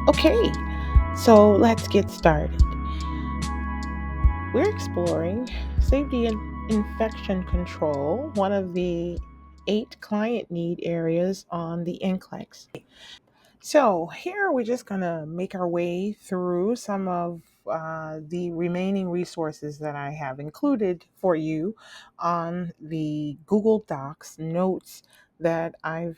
Okay, so let's get started. We're exploring safety and infection control, one of the 8 client need areas on the NCLEX. So, here we're just going to make our way through some of the remaining resources that I have included for you on the Google Docs notes that I've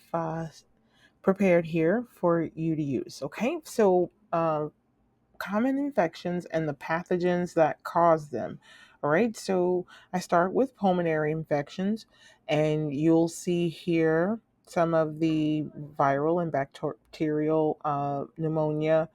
prepared here for you to use. Okay, so common infections and the pathogens that cause them. All right, so I start with pulmonary infections, and you'll see here some of the viral and bacterial pneumonia.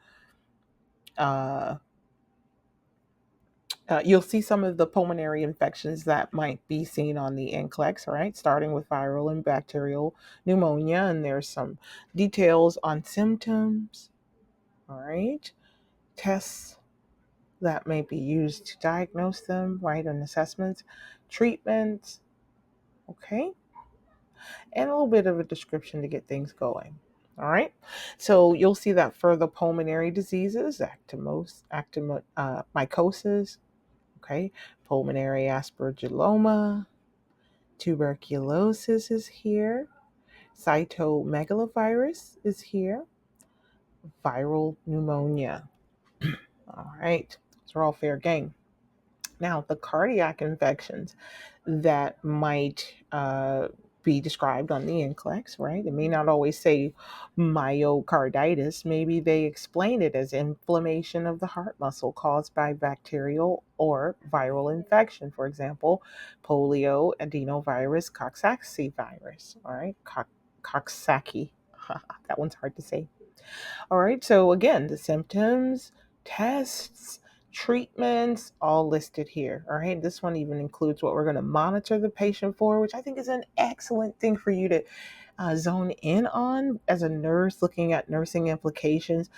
Uh, you'll see some of the pulmonary infections that might be seen on the NCLEX, all right, starting with viral and bacterial pneumonia, and there's some details on symptoms, all right, tests that may be used to diagnose them, right, and assessments, treatments, okay, and a little bit of a description to get things going. All right, so you'll see that for the pulmonary diseases, mycosis, okay, pulmonary aspergilloma, tuberculosis is here, cytomegalovirus is here, viral pneumonia. All right, those are all fair game. Now, the cardiac infections that might be described on the NCLEX, right? It may not always say myocarditis. Maybe they explain it as inflammation of the heart muscle caused by bacterial or viral infection. For example, polio, adenovirus, Coxsackie virus. All right, Coxsackie. That one's hard to say. All right, so again, the symptoms, tests, treatments, all listed here. All right, this one even includes what we're going to monitor the patient for, which I think is an excellent thing for you to zone in on as a nurse looking at nursing implications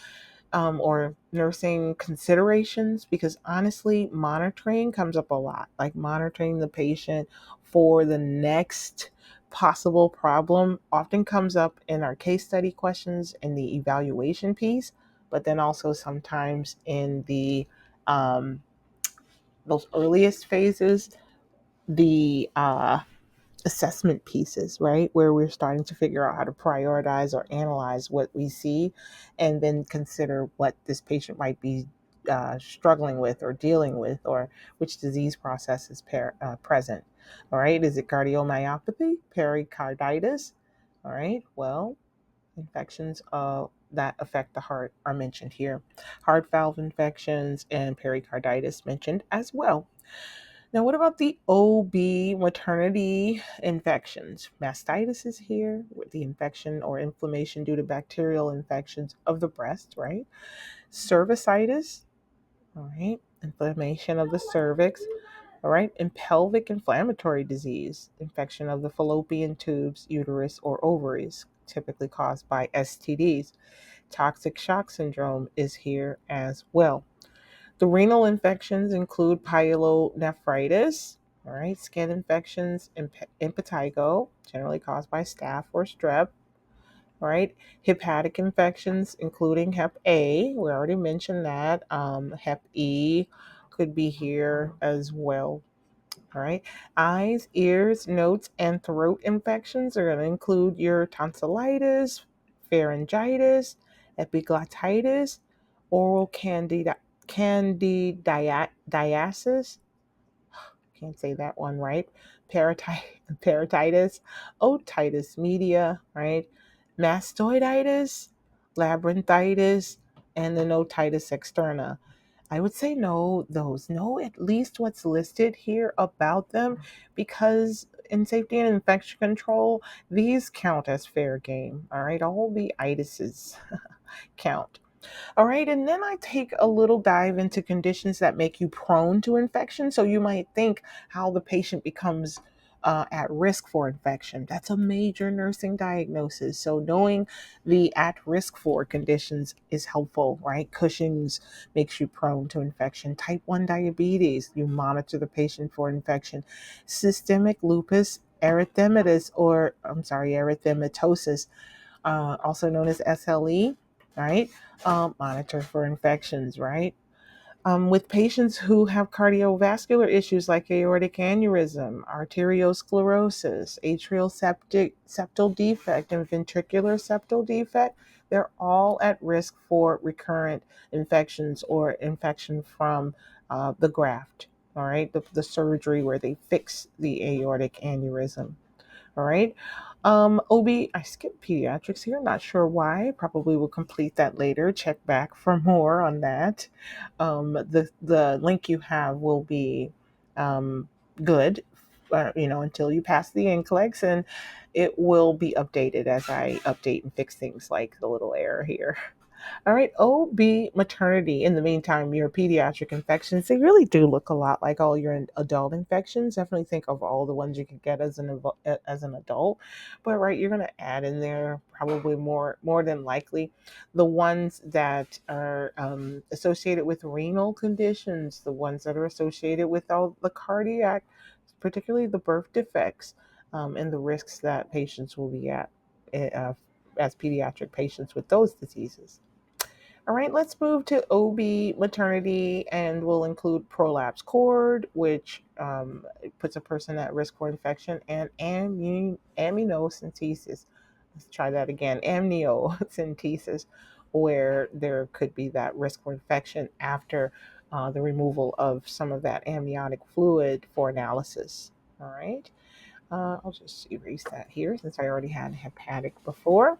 or nursing considerations, because honestly, monitoring comes up a lot, like monitoring the patient for the next possible problem often comes up in our case study questions in the evaluation piece, but then also sometimes in the those earliest phases, the assessment pieces, right? Where we're starting to figure out how to prioritize or analyze what we see and then consider what this patient might be struggling with or dealing with, or which disease process is present. All right, is it cardiomyopathy, pericarditis? All right, well, infections that affect the heart are mentioned here. Heart valve infections and pericarditis mentioned as well. Now, what about the OB maternity infections? Mastitis is here with the infection or inflammation due to bacterial infections of the breast, right? Cervicitis, all right, inflammation of the cervix, all right, and pelvic inflammatory disease, infection of the fallopian tubes, uterus, or ovaries, typically caused by STDs. Toxic shock syndrome is here as well. The renal infections include pyelonephritis, all right, skin infections, impetigo, generally caused by staph or strep, all right, hepatic infections, including Hep A, we already mentioned that. Hep E could be here as well. All right, eyes, ears, nose, and throat infections are going to include your tonsillitis, pharyngitis, epiglottitis, oral candidiasis, can't say that one right, parotitis, otitis media, right, mastoiditis, labyrinthitis, and the otitis externa. I would say know at least what's listed here about them, because in safety and infection control, these count as fair game. All right, all the itises count. All right, and then I take a little dive into conditions that make you prone to infection. So you might think how the patient becomes at risk for infection. That's a major nursing diagnosis. So knowing the at risk for conditions is helpful, right? Cushing's makes you prone to infection. Type 1 diabetes, you monitor the patient for infection. Systemic lupus erythematosus, also known as SLE, right? Monitor for infections, right? With patients who have cardiovascular issues like aortic aneurysm, arteriosclerosis, atrial septal defect, and ventricular septal defect, they're all at risk for recurrent infections or infection from the graft, all right, the surgery where they fix the aortic aneurysm. All right. OB, I skipped pediatrics here. Not sure why. Probably will complete that later. Check back for more on that. The link you have will be good, until you pass the NCLEX, and it will be updated as I update and fix things like the little error here. All right, OB maternity. In the meantime, your pediatric infections, they really do look a lot like all your adult infections. Definitely think of all the ones you could get as an adult. But right, you're going to add in there probably more than likely the ones that are associated with renal conditions, the ones that are associated with all the cardiac, particularly the birth defects, and the risks that patients will be at as pediatric patients with those diseases. All right, let's move to OB maternity, and we'll include prolapse cord, which puts a person at risk for infection, and amniocentesis. Let's try that again, amniocentesis, where there could be that risk for infection after the removal of some of that amniotic fluid for analysis. All right, I'll just erase that here since I already had hepatic before.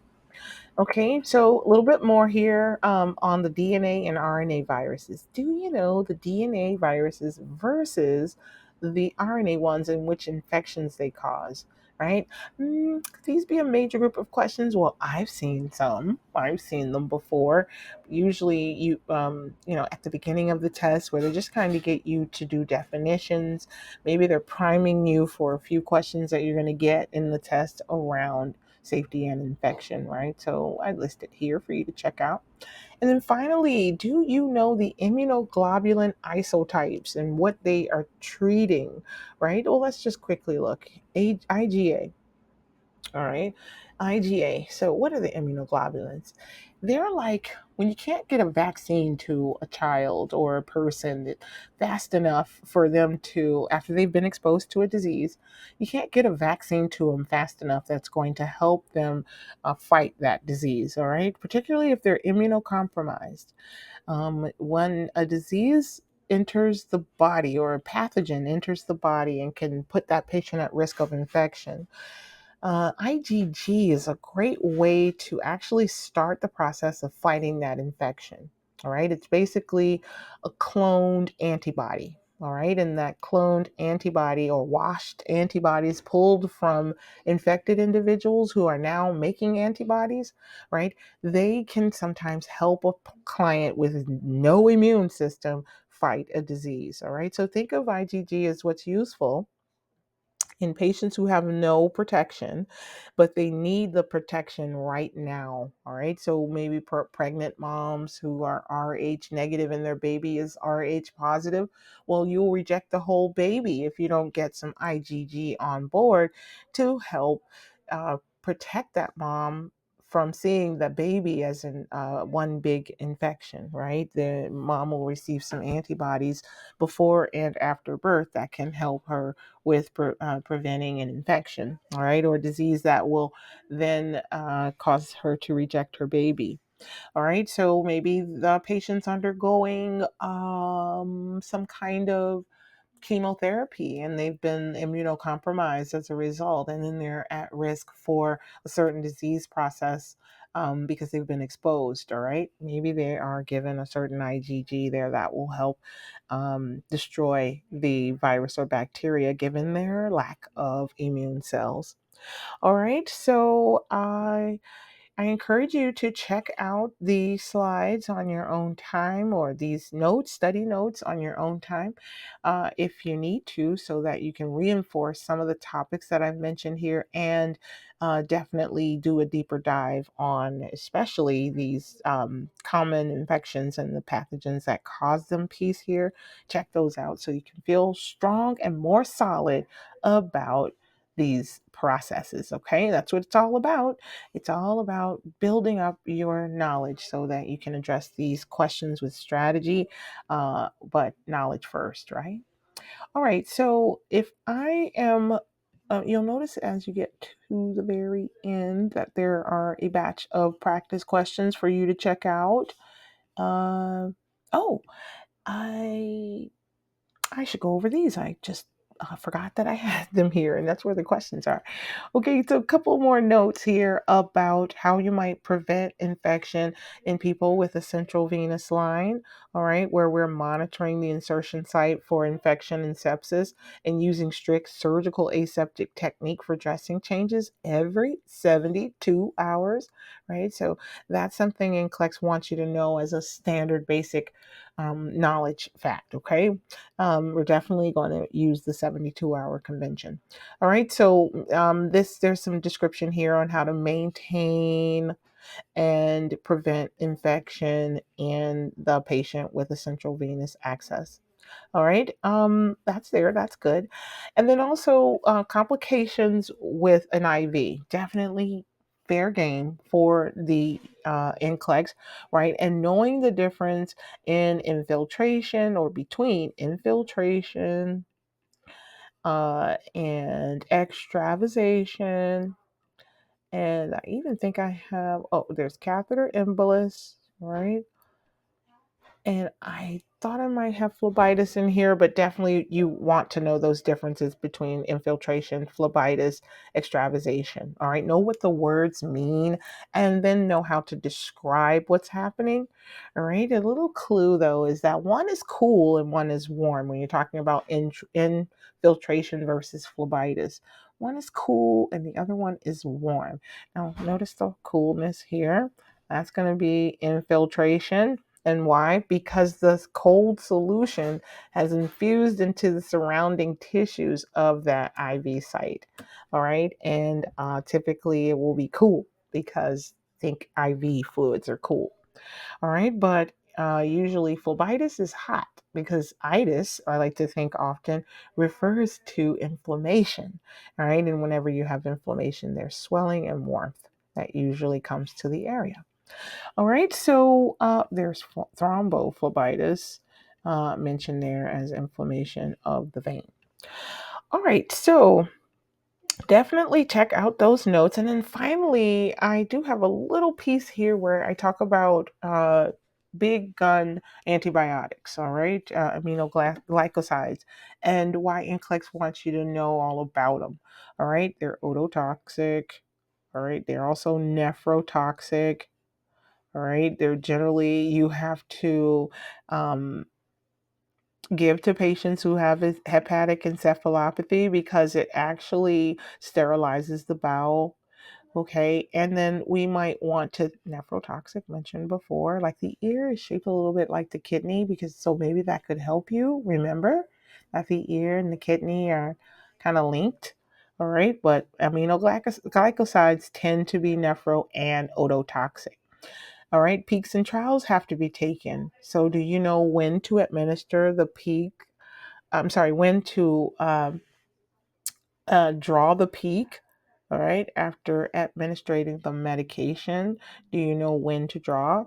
Okay, so a little bit more here on the DNA and RNA viruses. Do you know the DNA viruses versus the RNA ones and which infections they cause? Right? Could these be a major group of questions? Well, I've seen some. I've seen them before. Usually, at the beginning of the test, where they just kind of get you to do definitions. Maybe they're priming you for a few questions that you're going to get in the test around safety and infection, right? So I list it here for you to check out. And then finally, do you know the immunoglobulin isotypes and what they are treating, right? Well, let's just quickly look. IgA, all right. IgA. So, what are the immunoglobulins? They're like when you can't get a vaccine to a child or a person fast enough for them to, after they've been exposed to a disease, you can't get a vaccine to them fast enough that's going to help them fight that disease, all right? Particularly if they're immunocompromised. When a disease enters the body or a pathogen enters the body and can put that patient at risk of infection, IgG is a great way to actually start the process of fighting that infection. All right, it's basically a cloned antibody. All right, and that cloned antibody or washed antibodies pulled from infected individuals who are now making antibodies, right? They can sometimes help a client with no immune system fight a disease. All right, so think of IgG as what's useful in patients who have no protection, but they need the protection right now. All right. So maybe pregnant moms who are Rh negative and their baby is Rh positive. Well, you'll reject the whole baby if you don't get some IgG on board to help protect that mom from seeing the baby as one big infection, right? The mom will receive some antibodies before and after birth that can help her with preventing an infection, all right, or disease that will then cause her to reject her baby. All right, so maybe the patient's undergoing some kind of chemotherapy and they've been immunocompromised as a result, and then they're at risk for a certain disease process because they've been exposed. All right, maybe they are given a certain IgG there that will help destroy the virus or bacteria given their lack of immune cells. All right, so I encourage you to check out the slides on your own time, or these notes, study notes on your own time, if you need to, so that you can reinforce some of the topics that I've mentioned here, and definitely do a deeper dive on especially these common infections and the pathogens that cause them piece here. Check those out so you can feel strong and more solid about these processes. Okay, that's what it's all about. It's all about building up your knowledge so that you can address these questions with strategy, but knowledge first, right? All right, so if I am, you'll notice as you get to the very end that there are a batch of practice questions for you to check out. Uh, oh, I I should go over these. I just forgot that I had them here, and that's where the questions are. Okay, so a couple more notes here about how you might prevent infection in people with a central venous line. All right, where we're monitoring the insertion site for infection and sepsis and using strict surgical aseptic technique for dressing changes every 72 hours. Right, so that's something NCLEX wants you to know as a standard basic knowledge fact. Okay, we're definitely going to use the 72-hour convention. All right, so there's some description here on how to maintain and prevent infection in the patient with a central venous access. All right, that's there. That's good. And then also complications with an IV. Definitely fair game for the NCLEX, right? And knowing the difference in infiltration or between infiltration and extravasation. And I even think I have, oh, there's catheter embolus, right? And I thought I might have phlebitis in here, but definitely you want to know those differences between infiltration, phlebitis, extravasation. All right, know what the words mean and then know how to describe what's happening. All right, a little clue though is that one is cool and one is warm when you're talking about infiltration versus phlebitis. One is cool and the other one is warm. Now, notice the coolness here. That's going to be infiltration. And why? Because the cold solution has infused into the surrounding tissues of that IV site. All right. And typically it will be cool because think IV fluids are cool. All right. But usually phlebitis is hot because itis, I like to think often, refers to inflammation. All right. And whenever you have inflammation, there's swelling and warmth that usually comes to the area. All right, so there's thrombophlebitis mentioned there as inflammation of the vein. All right, so definitely check out those notes. And then finally, I do have a little piece here where I talk about big gun antibiotics, all right, aminoglycosides, and why NCLEX wants you to know all about them. All right, they're ototoxic. All right, they're also nephrotoxic. All right. They're generally, you have to give to patients who have hepatic encephalopathy because it actually sterilizes the bowel. Okay. And then we might want to, nephrotoxic mentioned before, like the ear is shaped a little bit like the kidney because so maybe that could help you remember that the ear and the kidney are kind of linked. All right. But aminoglycosides tend to be nephro and ototoxic. All right, peaks and trials have to be taken. So, do you know when to administer the peak? I'm sorry, when to draw the peak? All right, after administering the medication, do you know when to draw?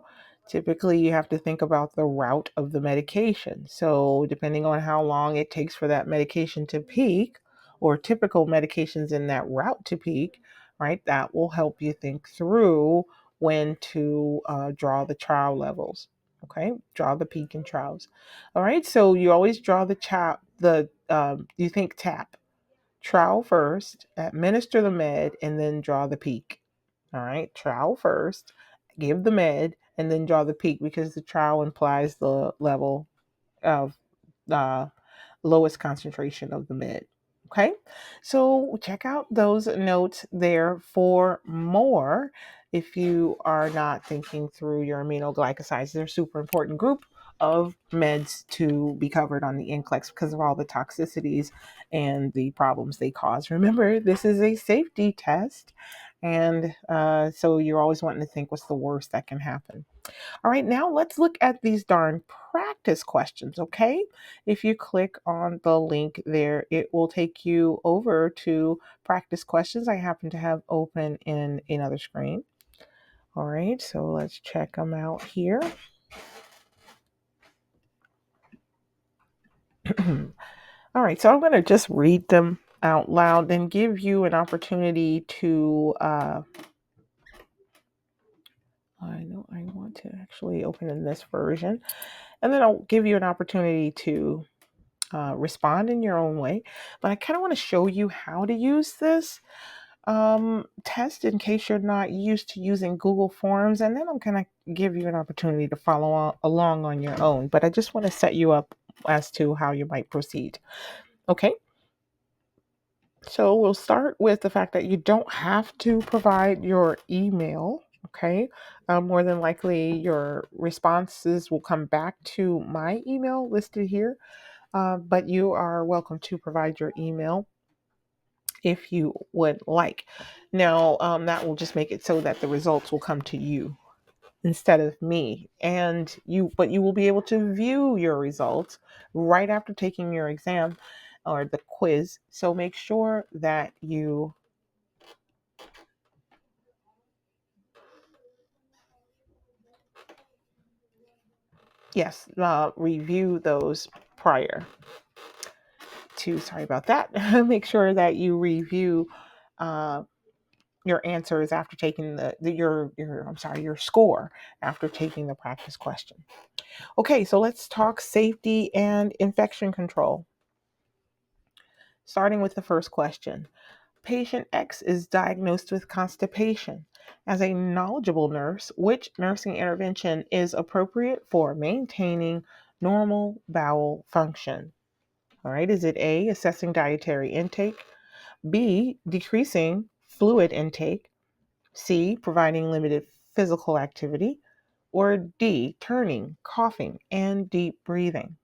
Typically, you have to think about the route of the medication. So, depending on how long it takes for that medication to peak, or typical medications in that route to peak, right, that will help you think through when to draw the trial levels. Okay, draw the peak and trials. All right, so you always draw the you think tap trowel first, administer the med, and then draw the peak. All right, trowel first, give the med, and then draw the peak because the trowel implies the level of uh, lowest concentration of the med. Okay, so check out those notes there for more. If you are not thinking through your aminoglycosides, they're a super important group of meds to be covered on the NCLEX because of all the toxicities and the problems they cause. Remember, this is a safety test, and so you're always wanting to think what's the worst that can happen. All right, now let's look at these darn practice questions, okay? If you click on the link there, it will take you over to practice questions I happen to have open in another screen. All right, so let's check them out here. All right, so I'm going to just read them out loud and give you an opportunity to, I know I want to actually open in this version, and then I'll give you an opportunity to respond in your own way. But I kind of want to show you how to use this test in case you're not used to using Google Forms, and then I'm going to give you an opportunity to follow along on your own. But I just want to set you up as to how you might proceed. Okay. So we'll start with the fact that you don't have to provide your email. Okay. More than likely, your responses will come back to my email listed here, but you are welcome to provide your email if you would like. Now, that will just make it so that the results will come to you instead of me, but you will be able to view your results right after taking your exam or the quiz. So make sure that you, yes, review those prior to, sorry about that. Make sure that you review uh, your answers after taking your score after taking the practice question. Okay, so let's talk safety and infection control. Starting with the first question. Patient X is diagnosed with constipation. As a knowledgeable nurse, which nursing intervention is appropriate for maintaining normal bowel function? All right, is it A, assessing dietary intake, B, decreasing fluid intake, C, providing limited physical activity, or D, turning, coughing, and deep breathing?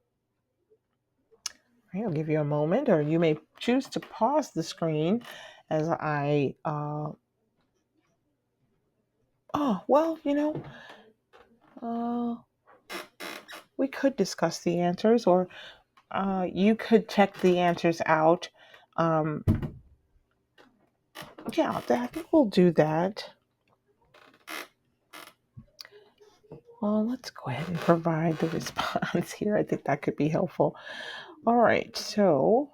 All right, I'll give you a moment, or you may choose to pause the screen as I oh, well, uh, we could discuss the answers, or you could check the answers out. Um, yeah, I think we'll do that. Well, let's go ahead and provide the response here. I think that could be helpful. All right, so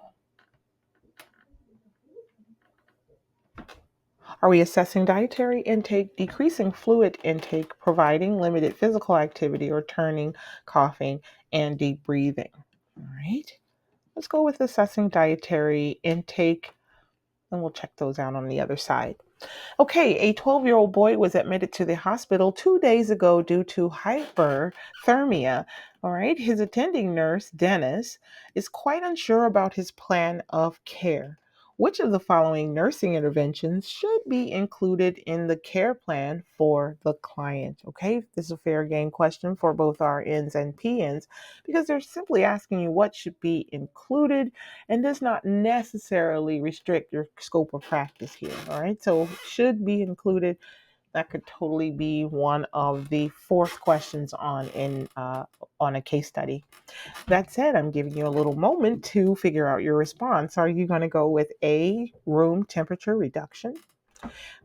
are we assessing dietary intake, decreasing fluid intake, providing limited physical activity, or turning, coughing, and deep breathing? All right, let's go with assessing dietary intake, and we'll check those out on the other side. Okay, a 12-year-old boy was admitted to the hospital 2 days ago due to hyperthermia. All right, his attending nurse, Dennis, is quite unsure about his plan of care. Which of the following nursing interventions should be included in the care plan for the client? Okay, this is a fair game question for both RNs and PNs because they're simply asking you what should be included and does not necessarily restrict your scope of practice here. All right, so should be included. That could totally be one of the fourth questions on a case study. That said, I'm giving you a little moment to figure out your response. Are you going to go with A, room temperature reduction,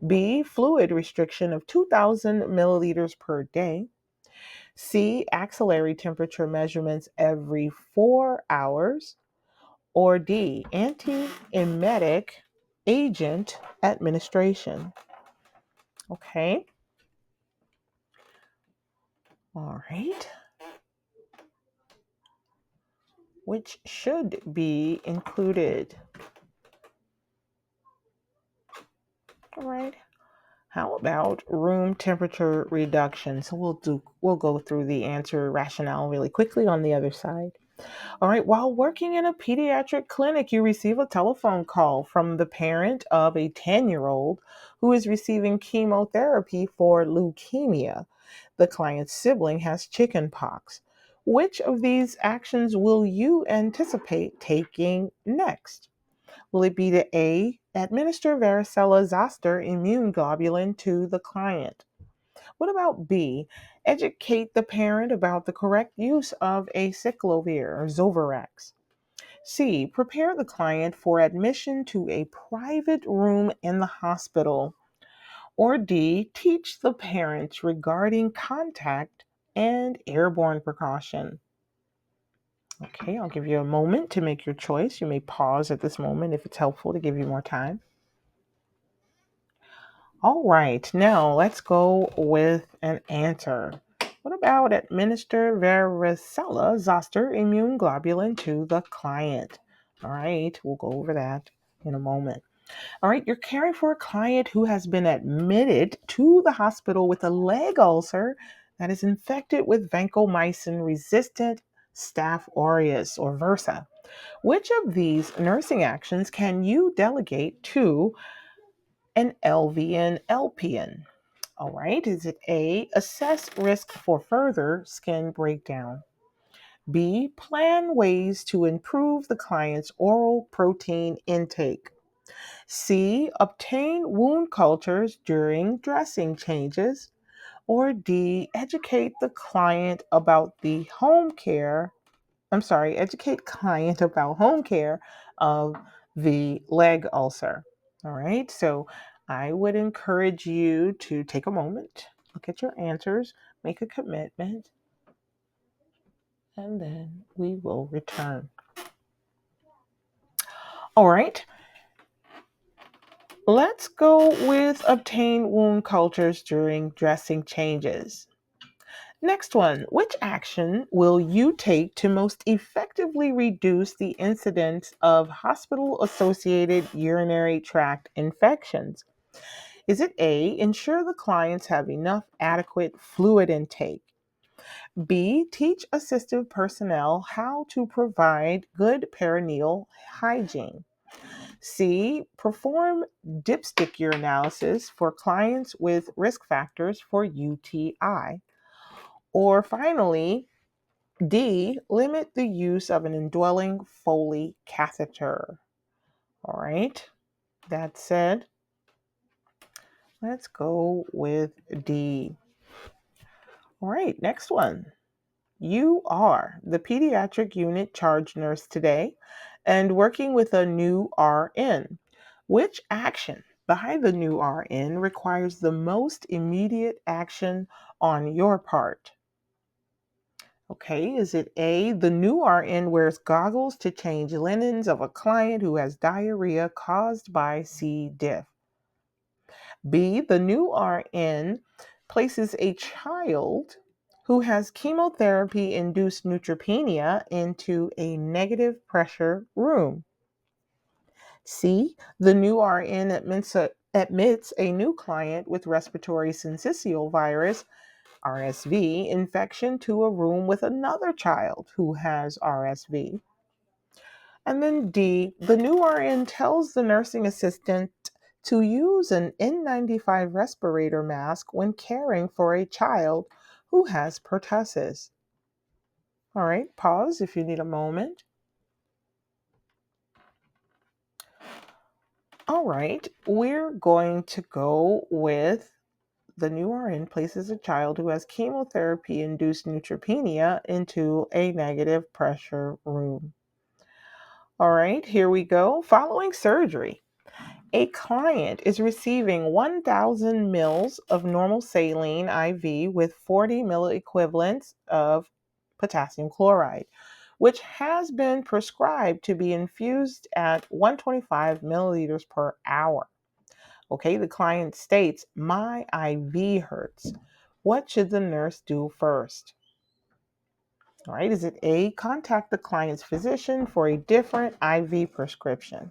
B, fluid restriction of 2,000 milliliters per day, C, axillary temperature measurements every 4 hours, or D, antiemetic agent administration? Okay. All right. Which should be included? All right. How about room temperature reduction? So we'll go through the answer rationale really quickly on the other side. All right, while working in a pediatric clinic, you receive a telephone call from the parent of a 10-year-old who is receiving chemotherapy for leukemia. The client's sibling has chickenpox. Which of these actions will you anticipate taking next? Will it be the A, administer varicella zoster immune globulin to the client? What about B? Educate the parent about the correct use of acyclovir or Zovirax. C. Prepare the client for admission to a private room in the hospital. Or D. Teach the parents regarding contact and airborne precaution. Okay, I'll give you a moment to make your choice. You may pause at this moment if it's helpful to give you more time. All right, now let's go with an answer. What about administer varicella zoster immune globulin to the client? All right, we'll go over that in a moment. All right, you're caring for a client who has been admitted to the hospital with a leg ulcer that is infected with vancomycin resistant Staph aureus or VRSA. Which of these nursing actions can you delegate to an LVN LPN? All right, is it A, assess risk for further skin breakdown? B, plan ways to improve the client's oral protein intake? C, obtain wound cultures during dressing changes? Or D, educate client about home care of the leg ulcer. All right, so I would encourage you to take a moment, look at your answers, make a commitment, and then we will return. All right, let's go with obtain wound cultures during dressing changes. Next one, which action will you take to most effectively reduce the incidence of hospital-associated urinary tract infections? Is it A, ensure the clients have enough adequate fluid intake? B, teach assistive personnel how to provide good perineal hygiene? C, perform dipstick urinalysis for clients with risk factors for UTI? Or finally, D, limit the use of an indwelling Foley catheter. All right, that said, let's go with D. All right, next one. You are the pediatric unit charge nurse today and working with a new RN. Which action by the new RN requires the most immediate action on your part? Okay, is it A, the new RN wears goggles to change linens of a client who has diarrhea caused by C. diff? B, the new RN places a child who has chemotherapy induced neutropenia into a negative pressure room? C, the new RN admits a new client with respiratory syncytial virus RSV infection to a room with another child who has RSV. And then D, the new RN tells the nursing assistant to use an N95 respirator mask when caring for a child who has pertussis. All right, pause if you need a moment. All right, we're going to go with the new RN places a child who has chemotherapy induced neutropenia into a negative pressure room. All right, here we go. Following surgery, a client is receiving 1,000 mils of normal saline IV with 40 milliequivalents of potassium chloride, which has been prescribed to be infused at 125 milliliters per hour. Okay, the client states, my IV hurts. What should the nurse do first? All right, is it A, contact the client's physician for a different IV prescription?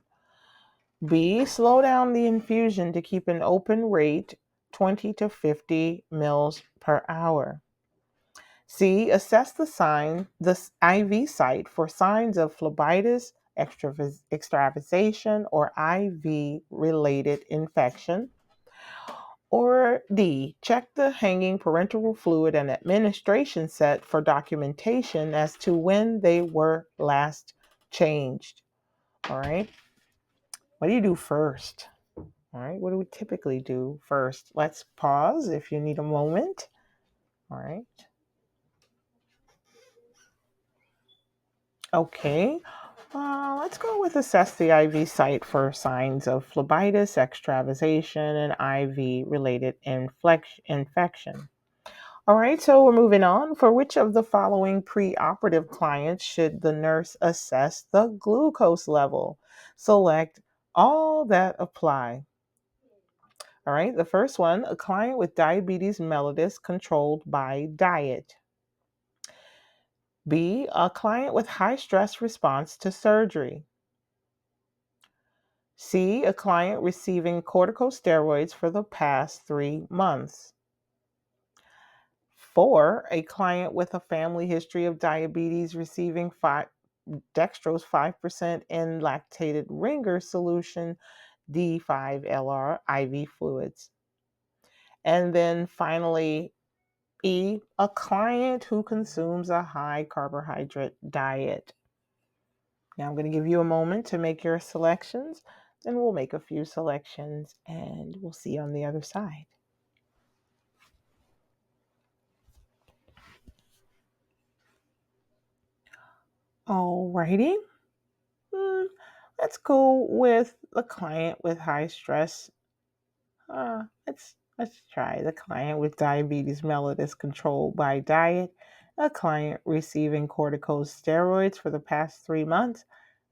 B, slow down the infusion to keep an open rate 20 to 50 mils per hour? C, assess the IV site for signs of phlebitis, extravasation, or IV related infection? Or D, check the hanging parenteral fluid and administration set for documentation as to when they were last changed. All right. What do you do first? All right, what do we typically do first? Let's pause if you need a moment. All right. Okay, let's go with assess the IV site for signs of phlebitis, extravasation, and IV-related infection. All right, so we're moving on. For which of the following preoperative clients should the nurse assess the glucose level? Select all that apply. All right, the first one, a client with diabetes mellitus controlled by diet. B, a client with high stress response to surgery. C, a client receiving corticosteroids for the past 3 months. 4, a client with a family history of diabetes receiving dextrose 5% in lactated ringer solution, D5LR IV fluids. And then finally, E, a client who consumes a high carbohydrate diet. Now I'm going to give you a moment to make your selections, then we'll make a few selections and we'll see you on the other side. Alrighty. Let's go with the client with high stress. Let's try the client with diabetes mellitus controlled by diet, a client receiving corticosteroids for the past 3 months,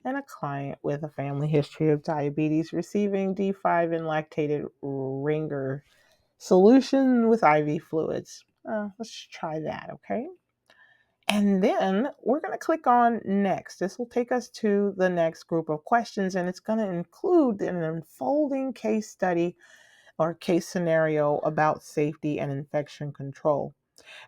and a client with a family history of diabetes receiving D5 in lactated ringer solution with IV fluids. Let's try that, okay? And then we're going to click on next. This will take us to the next group of questions, and it's going to include an unfolding case study or case scenario about safety and infection control.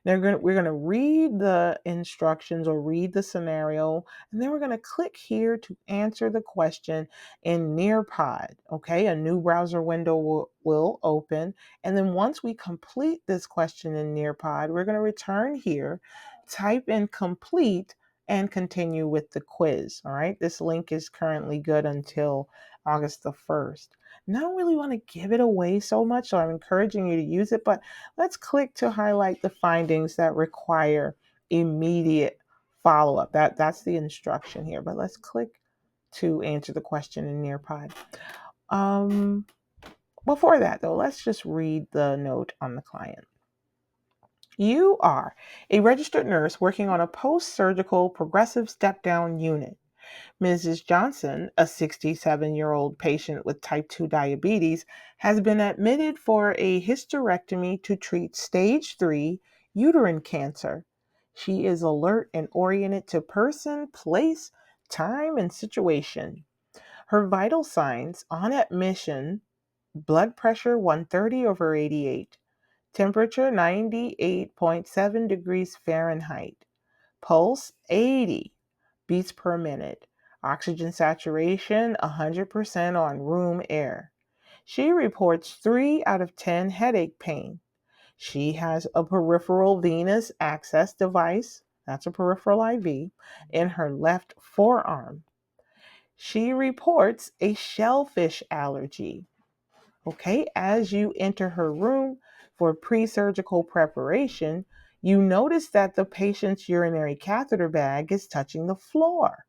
We're going to read the instructions or read the scenario, and then we're going to click here to answer the question in Nearpod. Okay, a new browser window will open, and then once we complete this question in Nearpod, we're going to return here, type in complete, and continue with the quiz. All right, this link is currently good until August the 1st. And I don't really want to give it away so much, so I'm encouraging you to use it, but let's click to highlight the findings that require immediate follow-up. That's the instruction here, but let's click to answer the question in Nearpod. Before that, though, let's just read the note on the client. You are a registered nurse working on a post-surgical progressive step-down unit. Mrs. Johnson, a 67-year-old patient with type 2 diabetes, has been admitted for a hysterectomy to treat stage 3 uterine cancer. She is alert and oriented to person, place, time, and situation. Her vital signs on admission: blood pressure 130/88, temperature 98.7 degrees Fahrenheit, pulse 80 beats per minute, oxygen saturation 100% on room air. She reports 3 out of 10 headache pain. She has a peripheral venous access device, that's a peripheral IV, in her left forearm. She reports a shellfish allergy. Okay, as you enter her room for pre-surgical preparation, you notice that the patient's urinary catheter bag is touching the floor.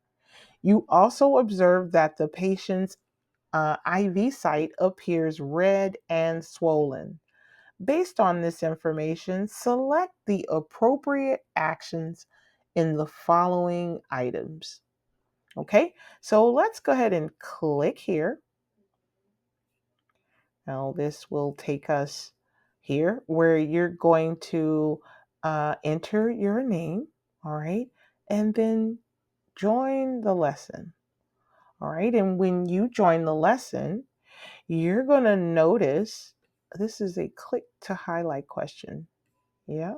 You also observe that the patient's IV site appears red and swollen. Based on this information, select the appropriate actions in the following items. Okay, so let's go ahead and click here. Now this will take us here where you're going to enter your name, all right, and then join the lesson. All right, and when you join the lesson, you're going to notice this is a click to highlight question. Yeah.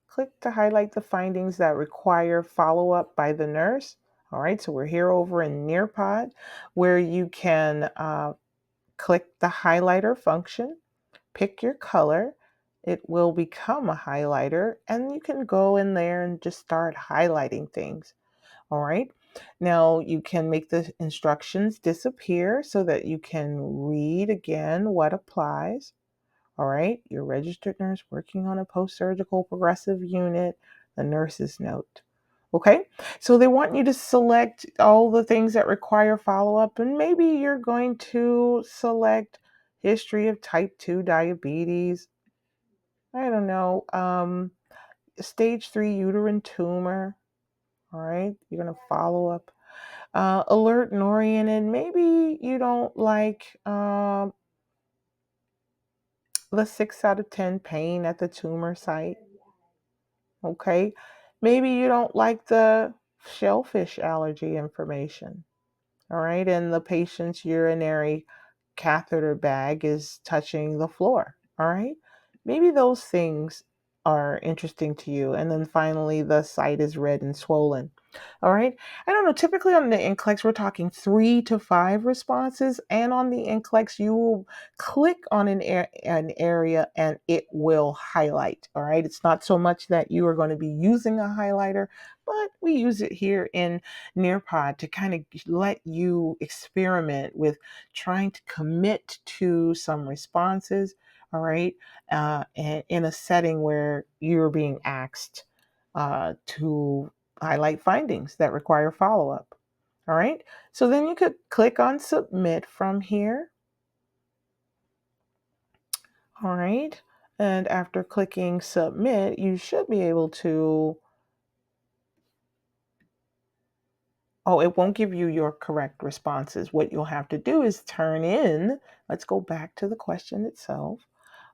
Click to highlight the findings that require follow-up by the nurse. All right, so we're here over in Nearpod where you can click the highlighter function, pick your color. It will become a highlighter, and you can go in there and just start highlighting things. All right. Now you can make the instructions disappear so that you can read again what applies. All right, your registered nurse working on a post-surgical progressive unit, the nurse's note. Okay, so they want you to select all the things that require follow-up, and maybe you're going to select history of type 2 diabetes. I don't know, stage 3 uterine tumor. All right, you're going to follow up. Alert and oriented. Maybe you don't like the 6 out of 10 pain at the tumor site. Okay. Maybe you don't like the shellfish allergy information. All right. And the patient's urinary catheter bag is touching the floor. All right. Maybe those things are interesting to you. And then finally, the site is red and swollen. All right. I don't know. Typically on the NCLEX, we're talking 3 to 5 responses. And on the NCLEX, you will click on an area and it will highlight. All right. It's not so much that you are going to be using a highlighter, but we use it here in Nearpod to kind of let you experiment with trying to commit to some responses. All right. And in a setting where you're being asked to highlight findings that require follow-up. All right, so then you could click on submit from here. All right, and after clicking submit, you should be able to, oh, it won't give you your correct responses. What you'll have to do is turn in, let's go back to the question itself.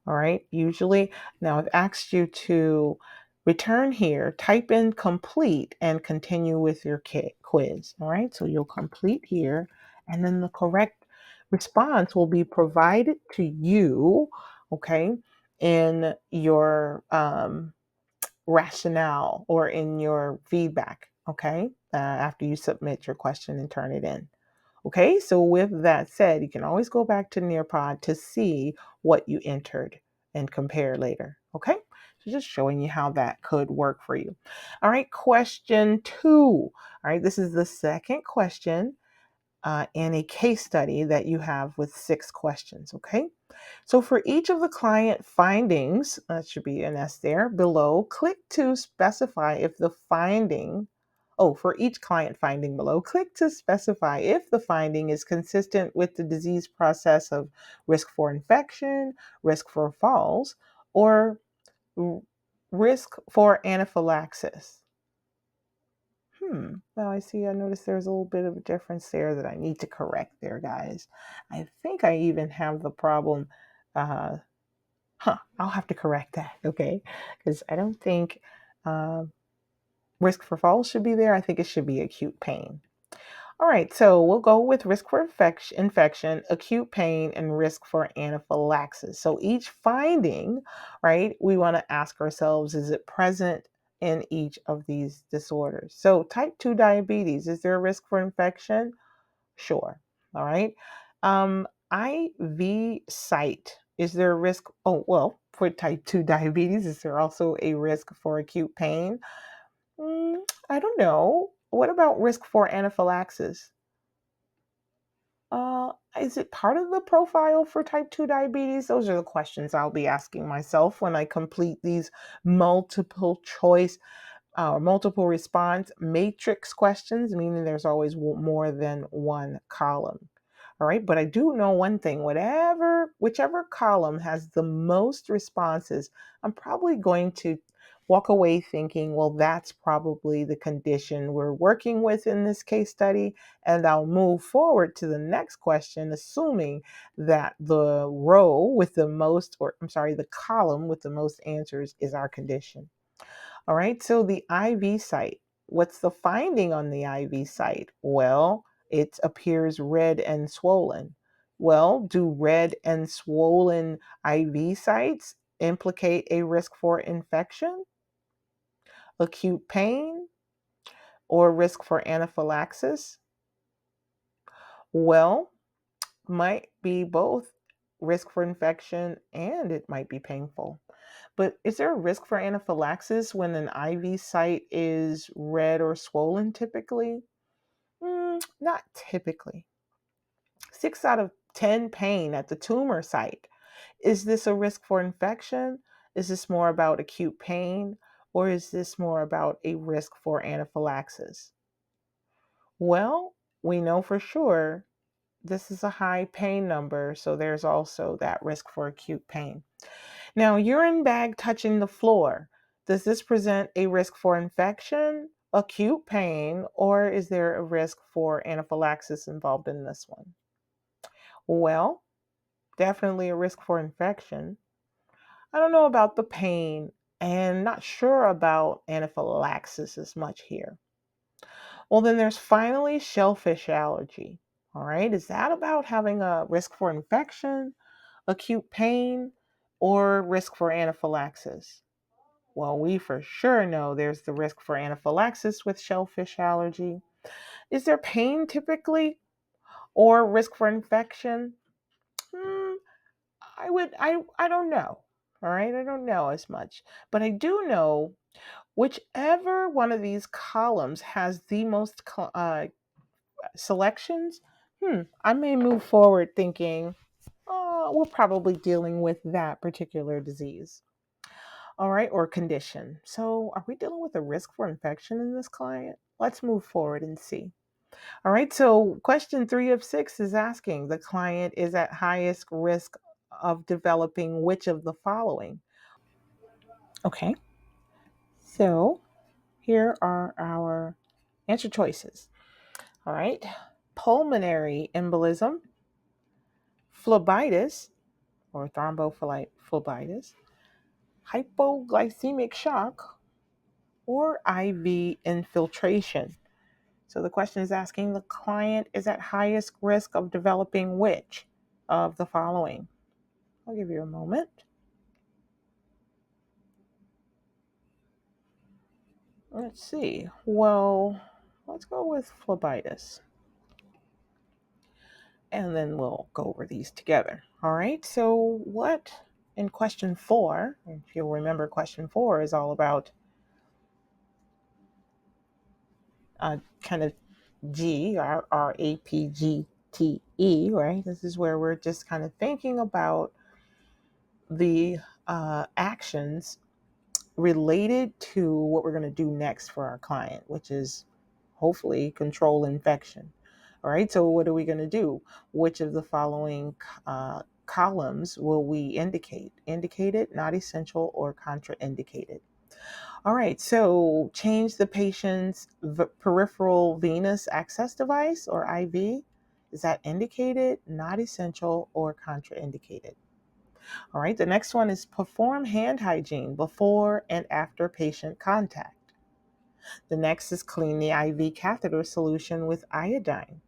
All right, usually now I've asked you to return here, type in complete, and continue with your quiz. All right, so you'll complete here, and then the correct response will be provided to you, okay, in your rationale or in your feedback, okay, after you submit your question and turn it in. Okay, so with that said, you can always go back to Nearpod to see what you entered and compare later. Okay, so just showing you how that could work for you. All right, question 2. All right, this is the second question in a case study that you have with 6 questions. Okay, so for each of the client findings, that should be an S there below, click to specify if the finding, oh, for each client finding below, click to specify if the finding is consistent with the disease process of risk for infection, risk for falls, or risk for anaphylaxis. Now I noticed there's a little bit of a difference there that I need to correct there, guys. I think I even have the problem. Uh, I'll have to correct that, okay? Because I don't think risk for falls should be there. I think it should be acute pain. All right, so we'll go with risk for infection, acute pain, and risk for anaphylaxis. So each finding, right, we want to ask ourselves, is it present in each of these disorders? So type 2 diabetes, is there a risk for infection? Sure. All right. IV site, is there a risk? Oh, well, for type 2 diabetes, is there also a risk for acute pain? I don't know. What about risk for anaphylaxis? Is it part of the profile for type 2 diabetes? Those are the questions I'll be asking myself when I complete these multiple choice multiple response matrix questions, meaning there's always more than one column. All right, but I do know one thing, whichever column has the most responses, I'm probably going to walk away thinking, well, that's probably the condition we're working with in this case study. And I'll move forward to the next question, assuming that the row with the most, or I'm sorry, the column with the most answers is our condition. All right, so the IV site, what's the finding on the IV site? Well, it appears red and swollen. Well, do red and swollen IV sites implicate a risk for infection, acute pain, or risk for anaphylaxis? Well, might be both risk for infection and it might be painful. But is there a risk for anaphylaxis when an IV site is red or swollen typically? Not typically. 6 out of 10 pain at the tumor site. Is this a risk for infection? Is this more about acute pain? Or is this more about a risk for anaphylaxis? Well, we know for sure this is a high pain number, so there's also that risk for acute pain. Now, urine bag touching the floor. Does this present a risk for infection, acute pain, or is there a risk for anaphylaxis involved in this one? Well, definitely a risk for infection. I don't know about the pain and not sure about anaphylaxis as much here. Well, then there's finally shellfish allergy. All right, is that about having a risk for infection, acute pain, or risk for anaphylaxis? Well, we for sure know there's the risk for anaphylaxis with shellfish allergy. Is there pain typically or risk for infection? Hmm, I don't know. All right, I don't know as much, but I do know whichever one of these columns has the most selections. I may move forward thinking, oh, we're probably dealing with that particular disease. All right, or condition. So, are we dealing with a risk for infection in this client? Let's move forward and see. All right, so question 3 of 6 is asking the client is at highest risk of developing which of the following? Okay, so here are our answer choices. All right, pulmonary embolism, phlebitis or thrombophlebitis, hypoglycemic shock, or IV infiltration. So the question is asking the client is at highest risk of developing which of the following? I'll give you a moment. Let's see. Well, let's go with phlebitis. And then we'll go over these together. All right. So what in question 4, if you'll remember, question 4 is all about kind of G, our APGTE, right? This is where we're just kind of thinking about the actions related to what we're going to do next for our client, which is hopefully control infection. All right, so what are we going to do? Which of the following columns will we indicate? Indicated, not essential, or contraindicated? All right, so change the patient's peripheral venous access device or IV. Is that indicated, not essential, or contraindicated? All right, the next one is perform hand hygiene before and after patient contact. The next is clean the IV catheter solution with iodine.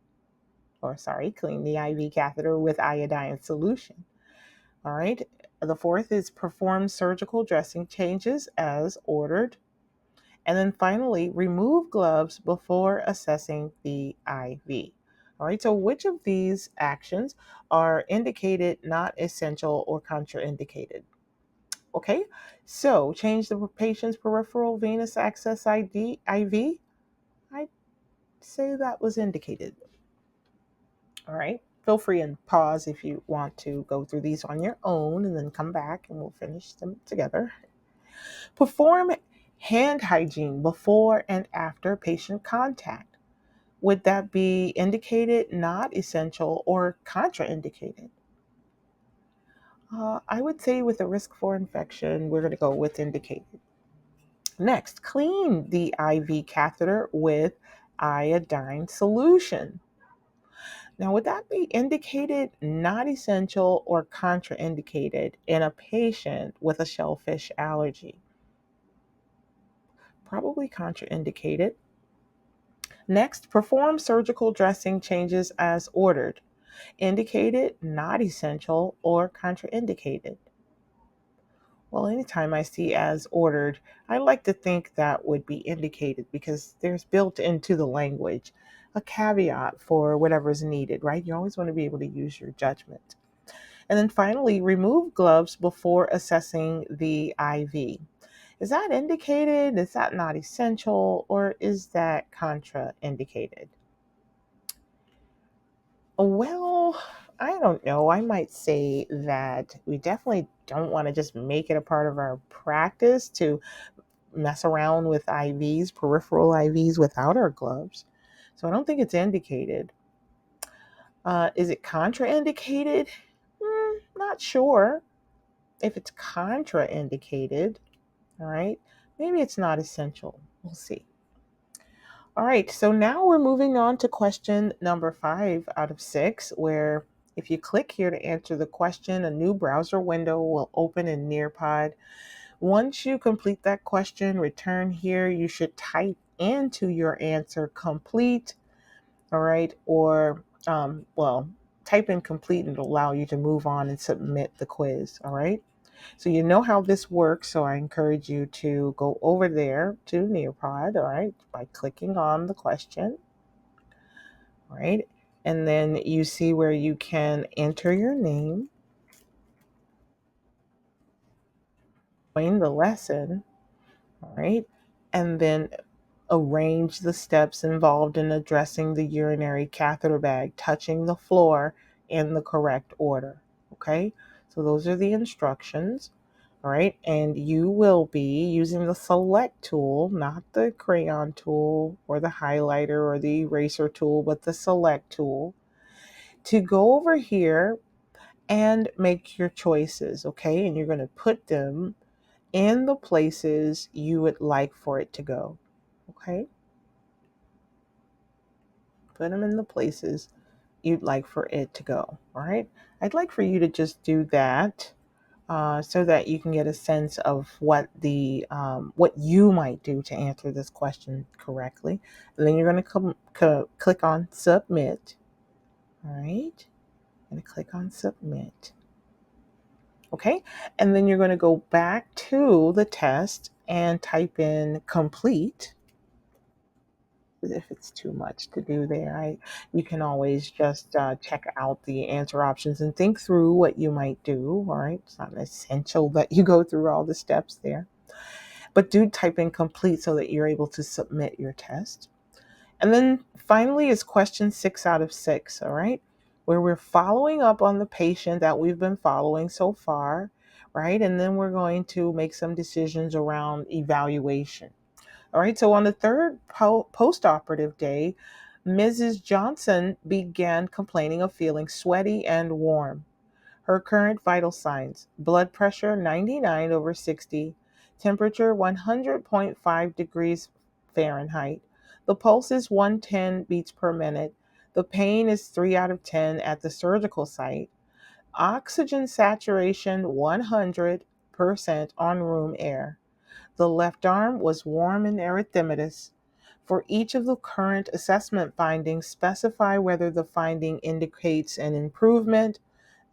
Clean the IV catheter with iodine solution. All right, the fourth is perform surgical dressing changes as ordered. And then finally, remove gloves before assessing the IV. All right, so which of these actions are indicated, not essential, or contraindicated? Okay, so change the patient's peripheral venous access IV. I'd say that was indicated. All right, feel free and pause if you want to go through these on your own and then come back and we'll finish them together. Perform hand hygiene before and after patient contact. Would that be indicated, not essential, or contraindicated? I would say with a risk for infection, we're going to go with indicated. Next, clean the IV catheter with iodine solution. Now, would that be indicated, not essential, or contraindicated in a patient with a shellfish allergy? Probably contraindicated. Next, perform surgical dressing changes as ordered. Indicated, not essential, or contraindicated. Well, anytime I see as ordered, I like to think that would be indicated because there's built into the language a caveat for whatever's needed, right? You always want to be able to use your judgment. And then finally, remove gloves before assessing the IV. Is that indicated? Is that not essential? Or is that contraindicated? Well, I don't know. I might say that we definitely don't want to just make it a part of our practice to mess around with IVs, peripheral IVs without our gloves. So I don't think it's indicated. Is it contraindicated? Not sure if it's contraindicated. All right. Maybe it's not essential. We'll see. All right. So now we're moving on to question number 5 out of 6, where if you click here to answer the question, a new browser window will open in Nearpod. Once you complete that question, return here. You should type into your answer complete. All right. Or, type in complete and it'll allow you to move on and submit the quiz. All right. So you know how this works. So I encourage you to go over there to Nearpod, all right, by clicking on the question, all right? And then you see where you can enter your name, join the lesson, all right? And then arrange the steps involved in addressing the urinary catheter bag, touching the floor in the correct order, okay? So those are the instructions. All right, and you will be using the select tool, not the crayon tool or the highlighter or the eraser tool, but the select tool to go over here and make your choices, okay? And you're going to put them in the places you would like for it to go, okay? Put them in the places you'd like for it to go, all right? I'd like for you to just do that so that you can get a sense of what you might do to answer this question correctly. And then you're going to click on submit. All right, and click on submit. Okay, and then you're going to go back to the test and type in complete. If it's too much to do there, you can always just check out the answer options and think through what you might do. All right, it's not essential that you go through all the steps there, but do type in complete so that you're able to submit your test. And then finally is question 6 out of 6. All right, where we're following up on the patient that we've been following so far, right? And then we're going to make some decisions around evaluation. All right, so on the third post-operative day, Mrs. Johnson began complaining of feeling sweaty and warm. Her current vital signs: blood pressure 99/60, temperature 100.5 degrees Fahrenheit. The pulse is 110 beats per minute. The pain is 3 out of 10 at the surgical site. Oxygen saturation 100% on room air. The left arm was warm and erythematous. For each of the current assessment findings, specify whether the finding indicates an improvement,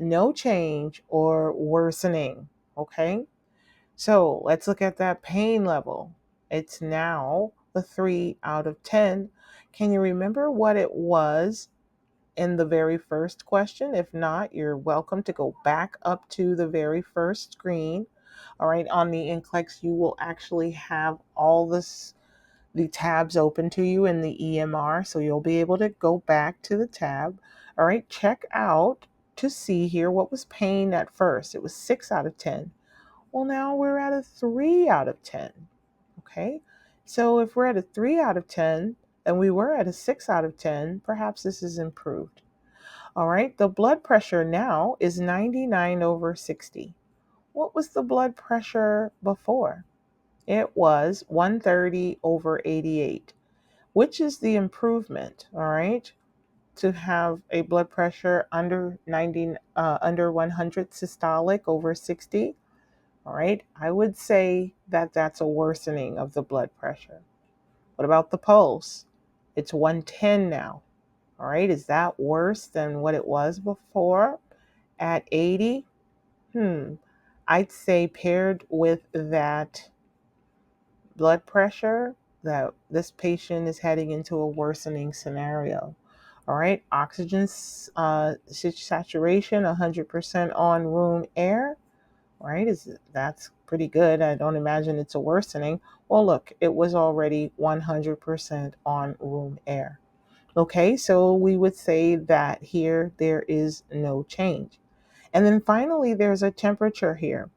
no change, or worsening. Okay? So let's look at that pain level. It's now a 3 out of 10. Can you remember what it was in the very first question? If not, you're welcome to go back up to the very first screen. All right, on the NCLEX, you will actually have all the tabs open to you in the EMR, so you'll be able to go back to the tab. All right, check out to see here what was pain at first. It was 6 out of 10. Well, now we're at a 3 out of 10. Okay, so if we're at a 3 out of 10 and we were at a 6 out of 10, perhaps this is improved. All right, the blood pressure now is 99/60. What was the blood pressure before? It was 130/88. Which is the improvement? All right, to have a blood pressure under 90, under 100 systolic over 60. All right, I would say that that's a worsening of the blood pressure. What about the pulse? It's 110 now. All right, is that worse than what it was before at 80? I'd say paired with that blood pressure, that this patient is heading into a worsening scenario. All right, oxygen saturation 100% on room air. All right, that's pretty good. I don't imagine it's a worsening. Well, look, it was already 100% on room air. Okay, so we would say that here there is no change. And then finally, there's a temperature here.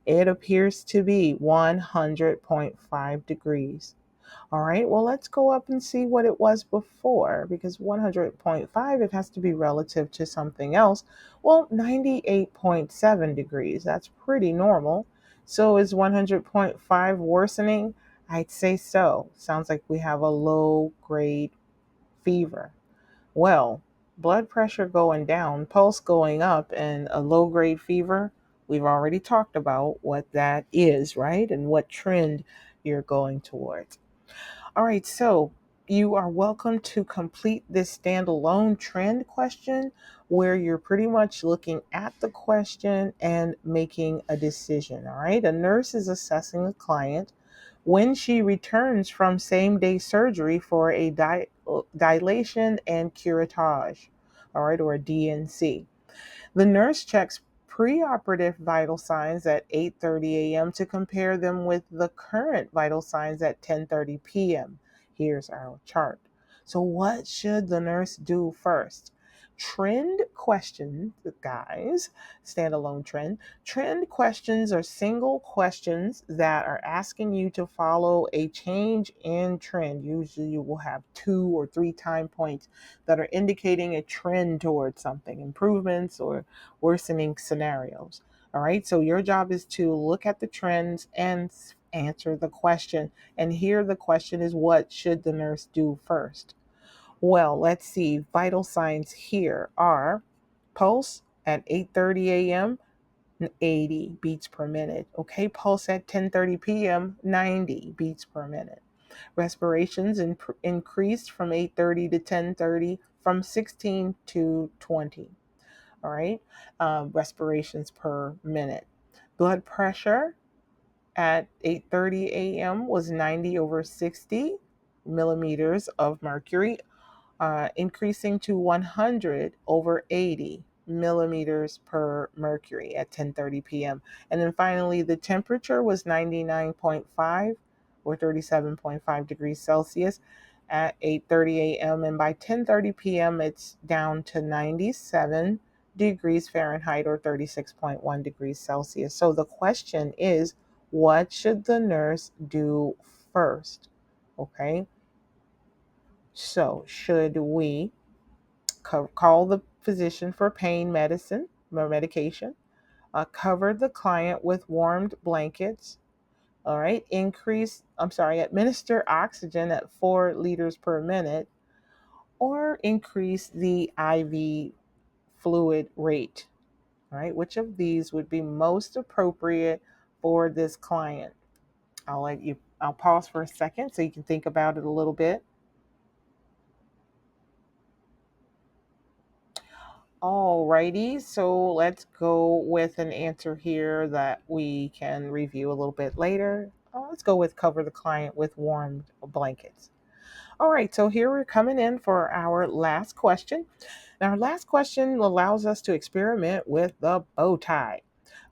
It appears to be 100.5 degrees. All right, well, let's go up and see what it was before, because 100.5, it has to be relative to something else. Well, 98.7 degrees, that's pretty normal. So is 100.5 worsening? I'd say so. Sounds like we have a low grade fever. Well, blood pressure going down, pulse going up, and a low grade fever, we've already talked about what that is, right? And what trend you're going towards. All right, so you are welcome to complete this standalone trend question where you're pretty much looking at the question and making a decision. All right, a nurse is assessing a client when she returns from same day surgery for a dilation and curettage, all right, or a DNC. The nurse checks preoperative vital signs at 8:30 a.m. to compare them with the current vital signs at 10:30 p.m. Here's our chart. So what should the nurse do first? Trend questions, guys, standalone trend. Trend questions are single questions that are asking you to follow a change in trend. Usually you will have 2 or 3 time points that are indicating a trend towards something, improvements or worsening scenarios. All right, so your job is to look at the trends and answer the question. And here the question is, what should the nurse do first? Well, let's see. Vital signs here are pulse at 8:30 a.m. 80 beats per minute. Okay, pulse at 10:30 p.m. 90 beats per minute. Respirations increased from 8:30 to 10:30 from 16 to 20. All right, respirations per minute. Blood pressure at 8:30 a.m. was 90/60 millimeters of mercury, increasing to 100/80 millimeters per mercury at 10:30 p.m. And then finally, the temperature was 99.5 or 37.5 degrees Celsius at 8:30 a.m. And by 10:30 p.m., it's down to 97 degrees Fahrenheit or 36.1 degrees Celsius. So the question is, what should the nurse do first? Okay. So, should we call the physician for pain medicine or medication? Cover the client with warmed blankets. All right. Administer oxygen at 4 liters per minute, or increase the IV fluid rate. All right. Which of these would be most appropriate for this client? I'll pause for a second so you can think about it a little bit. Alrighty, so let's go with an answer here that we can review a little bit later. Let's go with cover the client with warm blankets. All right, so here we're coming in for our last question. Now, our last question allows us to experiment with the bow tie.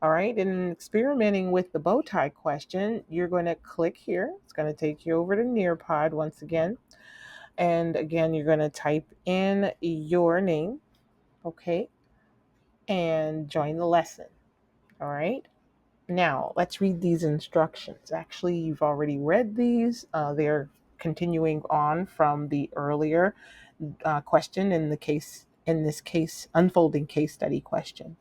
All right, and experimenting with the bow tie question, you're going to click here. It's going to take you over to Nearpod once again. And again, you're going to type in your name, okay, and join the lesson. All right. Now, let's read these instructions. Actually, you've already read these. They're continuing on from the earlier question in this case, unfolding case study question.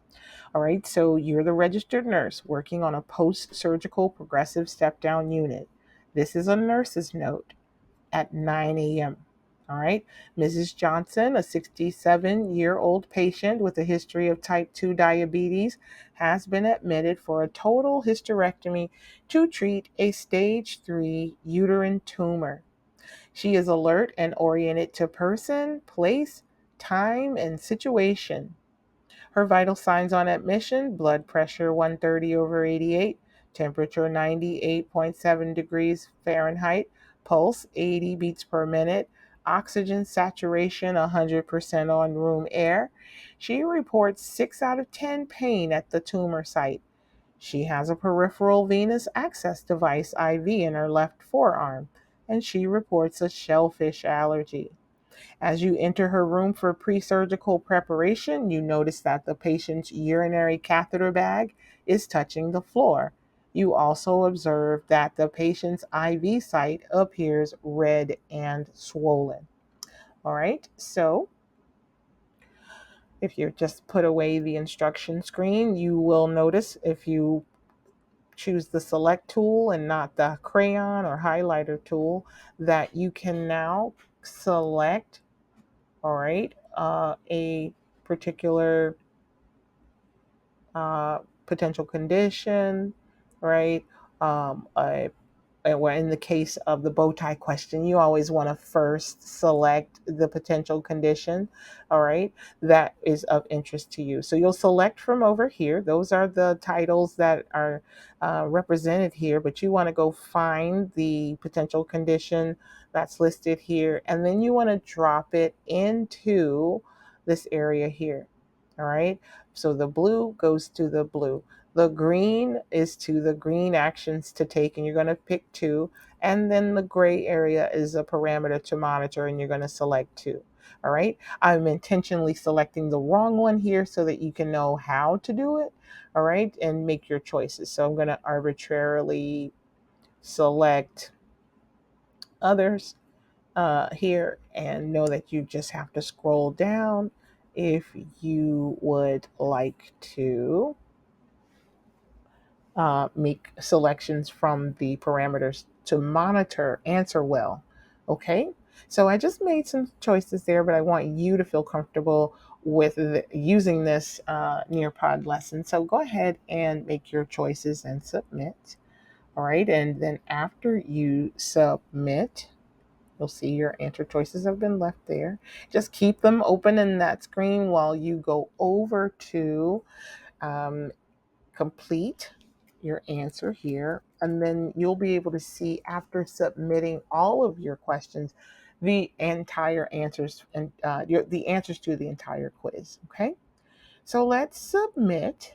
All right. So you're the registered nurse working on a post-surgical progressive step-down unit. This is a nurse's note at 9 a.m. All right. Mrs. Johnson, a 67-year-old patient with a history of type 2 diabetes, has been admitted for a total hysterectomy to treat a stage 3 uterine tumor. She is alert and oriented to person, place, time, and situation. Her vital signs on admission: blood pressure 130/88, temperature 98.7 degrees Fahrenheit, pulse 80 beats per minute, oxygen saturation 100% on room air. She reports 6 out of 10 pain at the tumor site. She has a peripheral venous access device IV in her left forearm, and she reports a shellfish allergy. As you enter her room for pre-surgical preparation, you notice that the patient's urinary catheter bag is touching the floor. You also observe that the patient's IV site appears red and swollen. All right, so if you just put away the instruction screen, you will notice, if you choose the select tool and not the crayon or highlighter tool, that you can now select, all right, a particular potential condition, right? A Well, in the case of the bow tie question, you always want to first select the potential condition, all right, that is of interest to you. So you'll select from over here. Those are the titles that are represented here, but you want to go find the potential condition that's listed here, and then you want to drop it into this area here, all right? So the blue goes to the blue. The green is to the green actions to take, and you're going to pick two. And then the gray area is a parameter to monitor, and you're going to select two. All right. I'm intentionally selecting the wrong one here so that you can know how to do it. All right. And make your choices. So I'm going to arbitrarily select others here, and know that you just have to scroll down if you would like to make selections from the parameters to monitor answer well. Okay, so I just made some choices there, but I want you to feel comfortable with using this Nearpod lesson. So go ahead and make your choices and submit. All right, and then after you submit, you'll see your answer choices have been left there. Just keep them open in that screen while you go over to um, complete your answer here, and then you'll be able to see, after submitting all of your questions, the entire answers, and the answers to the entire quiz. Okay, so let's submit,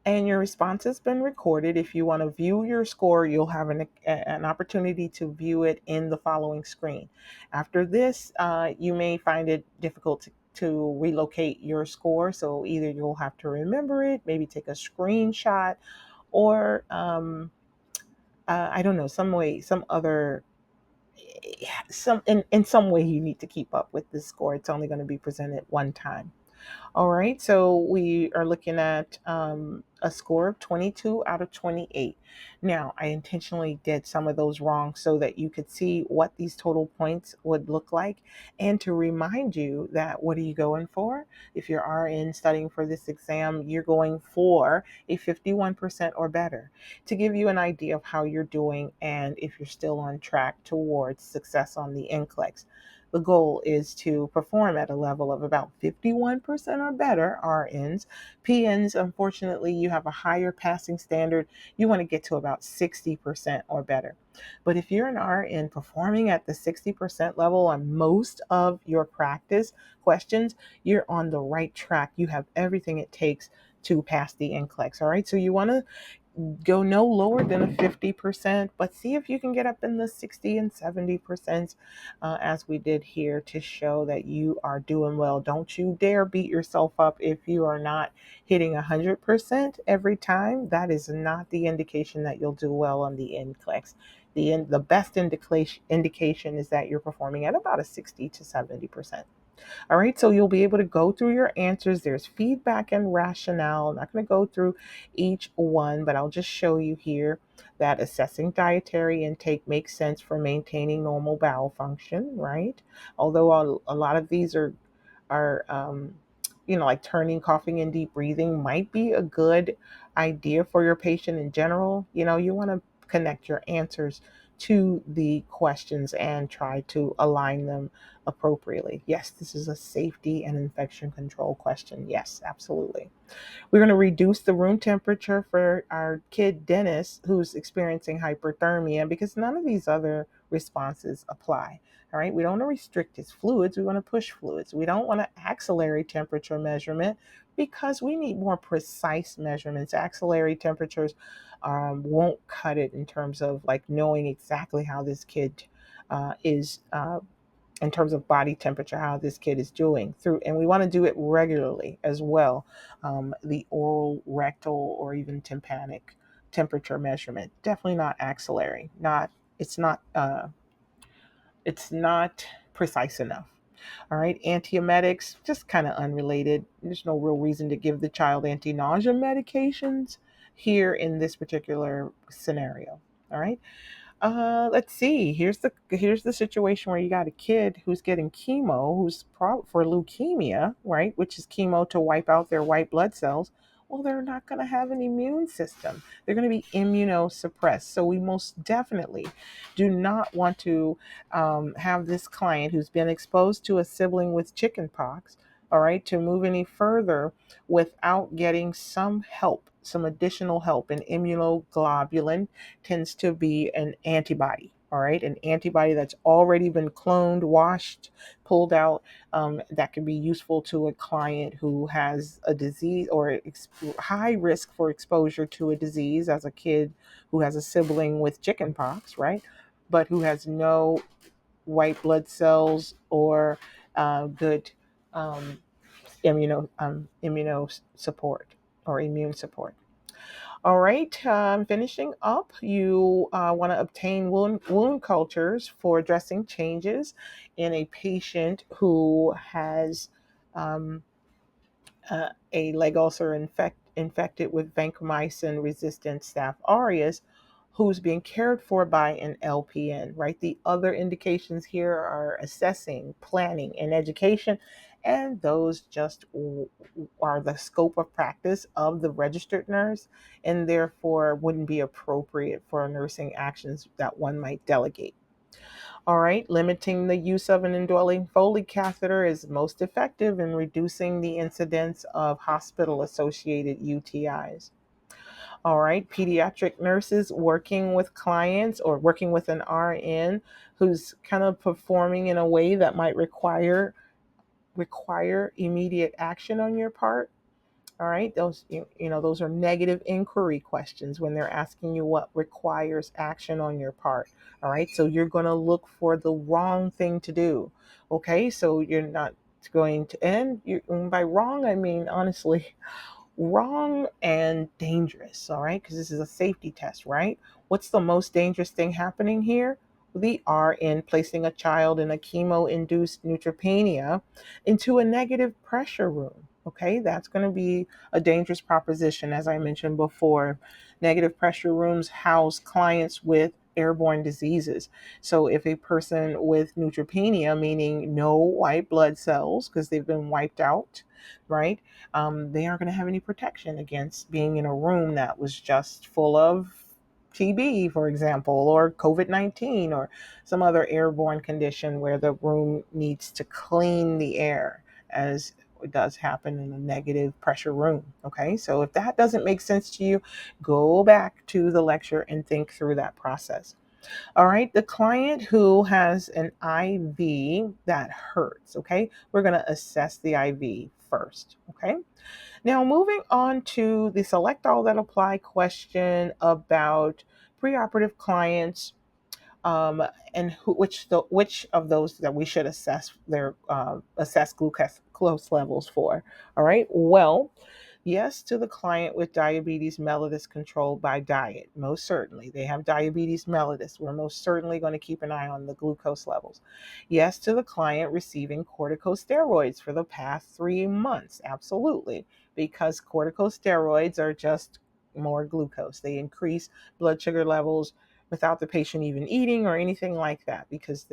and your response has been recorded. If you want to view your score, you'll have an opportunity to view it in the following screen. After this, you may find it difficult to relocate your score. So either you'll have to remember it, maybe take a screenshot, or I don't know, some way, some other, in some way you need to keep up with this score. It's only going to be presented one time. All right, so we are looking at a score of 22 out of 28. Now, I intentionally did some of those wrong so that you could see what these total points would look like, and to remind you that, what are you going for? If you're RN studying for this exam, you're going for a 51% or better, to give you an idea of how you're doing and if you're still on track towards success on the NCLEX. The goal is to perform at a level of about 51% or better, RNs. PNs, unfortunately, you have a higher passing standard. You want to get to about 60% or better. But if you're an RN performing at the 60% level on most of your practice questions, you're on the right track. You have everything it takes to pass the NCLEX. All right, so you want to go no lower than a 50%, but see if you can get up in the 60 and 70%, as we did here, to show that you are doing well. Don't you dare beat yourself up if you are not hitting 100% every time. That is not the indication that you'll do well on the NCLEX. The best indication is that you're performing at about a 60 to 70%. All right, so you'll be able to go through your answers. There's feedback and rationale. I'm not going to go through each one, but I'll just show you here that assessing dietary intake makes sense for maintaining normal bowel function, right? Although a lot of these are like turning, coughing, and deep breathing might be a good idea for your patient in general. You want to connect your answers to the questions and try to align them appropriately. Yes, this is a safety and infection control question. Yes, absolutely. We're going to reduce the room temperature for our kid Dennis who's experiencing hyperthermia, because none of these other responses apply. All right, we don't want to restrict his fluids. We want to push fluids. We don't want to axillary temperature measurement, because we need more precise measurements. Axillary temperatures won't cut it in terms of like knowing exactly how this kid is in terms of body temperature, how this kid is doing through, and we want to do it regularly as well. The oral, rectal, or even tympanic temperature measurement. Definitely not axillary. Not it's not it's not precise enough. All right, antiemetics, just kind of unrelated. There's no real reason to give the child anti-nausea medications here in this particular scenario. All right. Let's see. Here's the situation where you got a kid who's getting chemo, for leukemia, right? Which is chemo to wipe out their white blood cells. Well, they're not going to have an immune system. They're going to be immunosuppressed. So we most definitely do not want to have this client who's been exposed to a sibling with chickenpox, all right, to move any further without getting some help, some additional help. And immunoglobulin tends to be an antibody. All right, an antibody that's already been cloned, washed, pulled out, that can be useful to a client who has a disease or high risk for exposure to a disease, as a kid who has a sibling with chickenpox, right? But who has no white blood cells or good um, immuno support or immune support. All right, finishing up, you want to obtain wound cultures for addressing changes in a patient who has um, a leg ulcer infected with vancomycin resistant Staph aureus, who's being cared for by an LPN, right? The other indications here are assessing, planning, and education, and those just are the scope of practice of the registered nurse, and therefore wouldn't be appropriate for nursing actions that one might delegate. All right, limiting the use of an indwelling Foley catheter is most effective in reducing the incidence of hospital associated UTIs. All right, pediatric nurses working with clients or working with an RN who's kind of performing in a way that might require immediate action on your part. All right, those are negative inquiry questions when they're asking you what requires action on your part. All right, so you're going to look for the wrong thing to do. Okay, so you're not going to, and by wrong, I mean, honestly, wrong and dangerous. All right, because this is a safety test, right? What's the most dangerous thing happening here? The RN placing a child in a chemo induced neutropenia into a negative pressure room. Okay, that's going to be a dangerous proposition. As I mentioned before, negative pressure rooms house clients with airborne diseases. So if a person with neutropenia, meaning no white blood cells because they've been wiped out, right? They aren't going to have any protection against being in a room that was just full of TB, for example, or COVID-19, or some other airborne condition where the room needs to clean the air, as it does happen in a negative pressure room. Okay, so if that doesn't make sense to you, go back to the lecture and think through that process. All right, the client who has an IV that hurts, okay, we're going to assess the IV first, okay? Now, moving on to the select all that apply question about preoperative clients, um, and which of those that we should assess glucose levels for. All right. Well, yes to the client with diabetes mellitus controlled by diet. Most certainly, they have diabetes mellitus. We're most certainly going to keep an eye on the glucose levels. Yes to the client receiving corticosteroids for the past 3 months. Absolutely, because corticosteroids are just more glucose. They increase blood sugar levels without the patient even eating or anything like that, because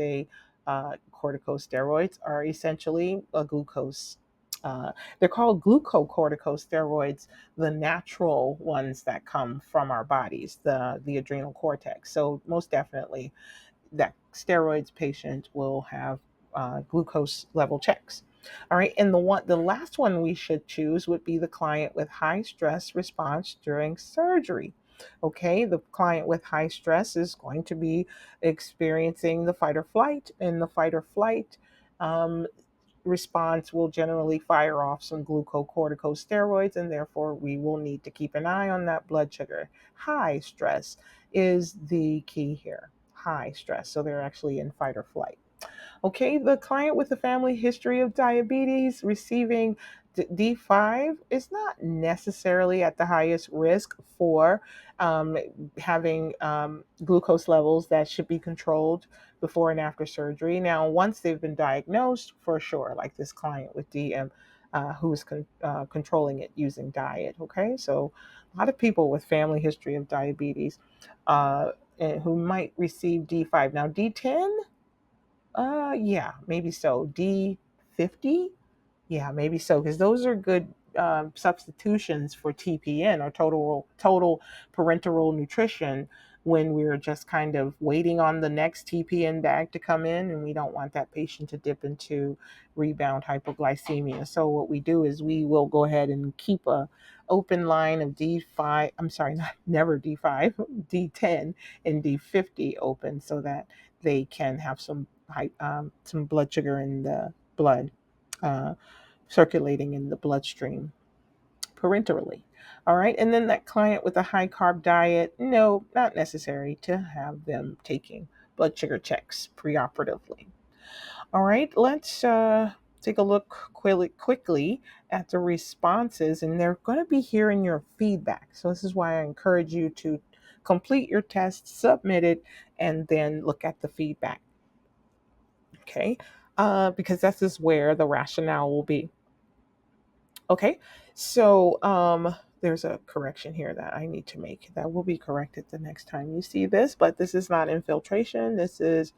corticosteroids are essentially a glucose. They're called glucocorticosteroids, the natural ones that come from our bodies, the adrenal cortex. So most definitely, that steroids patient will have glucose level checks. All right, and the last one we should choose would be the client with high stress response during surgery. Okay, the client with high stress is going to be experiencing the fight or flight, and the fight or flight um, response will generally fire off some glucocorticosteroids, and therefore we will need to keep an eye on that blood sugar. High stress is the key here. High stress. So they're actually in fight or flight. Okay, the client with a family history of diabetes receiving D5 is not necessarily at the highest risk for um, having glucose levels that should be controlled before and after surgery. Now, once they've been diagnosed, for sure, like this client with DM, who's controlling it using diet. Okay, so a lot of people with family history of diabetes and who might receive D5. Now, D10, yeah, maybe so. D50? Yeah, maybe so, because those are good substitutions for TPN, or total parenteral nutrition, when we're just kind of waiting on the next TPN bag to come in, and we don't want that patient to dip into rebound hypoglycemia. So what we do is we will go ahead and keep a open line of D5. I'm sorry, not never D5, D10 and D50 open, so that they can have some blood sugar in the blood. Uh, Circulating in the bloodstream parenterally. All right. And then that client with a high carb diet, no, not necessary to have them taking blood sugar checks preoperatively. All right. Let's take a look quickly at the responses, and they're going to be here in your feedback. So this is why I encourage you to complete your test, submit it, and then look at the feedback. Okay. Because this is where the rationale will be. Okay, so there's a correction here that I need to make that will be corrected the next time you see this, but this is not infiltration. This is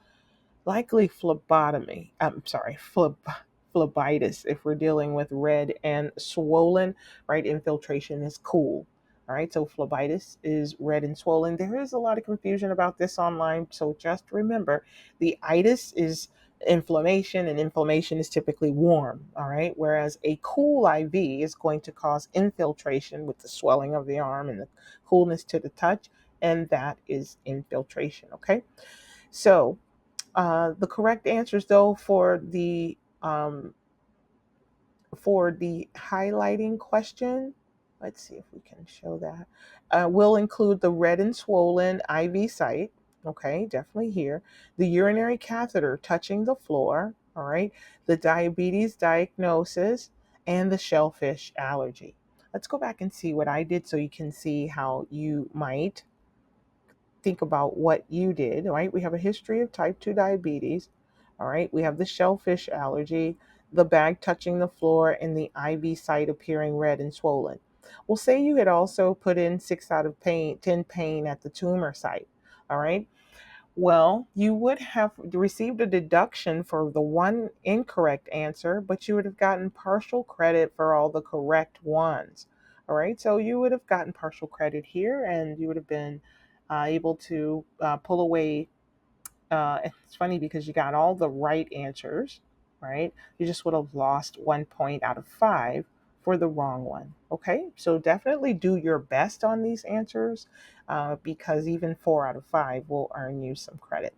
likely phlebotomy. I'm sorry, phlebitis. If we're dealing with red and swollen, right? Infiltration is cool. All right, so phlebitis is red and swollen. There is a lot of confusion about this online, so just remember the itis is inflammation, and inflammation is typically warm. All right, whereas a cool IV is going to cause infiltration with the swelling of the arm and the coolness to the touch, and that is infiltration. Okay, so the correct answers, though, for the highlighting question, let's see if we can show that. Will include the red and swollen IV site. Okay, definitely here. The urinary catheter touching the floor. All right. The diabetes diagnosis and the shellfish allergy. Let's go back and see what I did, so you can see how you might think about what you did, right? We have a history of type 2 diabetes. All right. We have the shellfish allergy, the bag touching the floor, and the IV site appearing red and swollen. Well, say you had also put in 6 out of 10 pain at the tumor site. All right. Well, you would have received a deduction for the one incorrect answer, but you would have gotten partial credit for all the correct ones. All right, so you would have gotten partial credit here, and you would have been able to pull away. It's funny because you got all the right answers, right? You just would have lost 1 point out of 5 for the wrong one. Okay, so definitely do your best on these answers, because even 4 out of 5 will earn you some credit.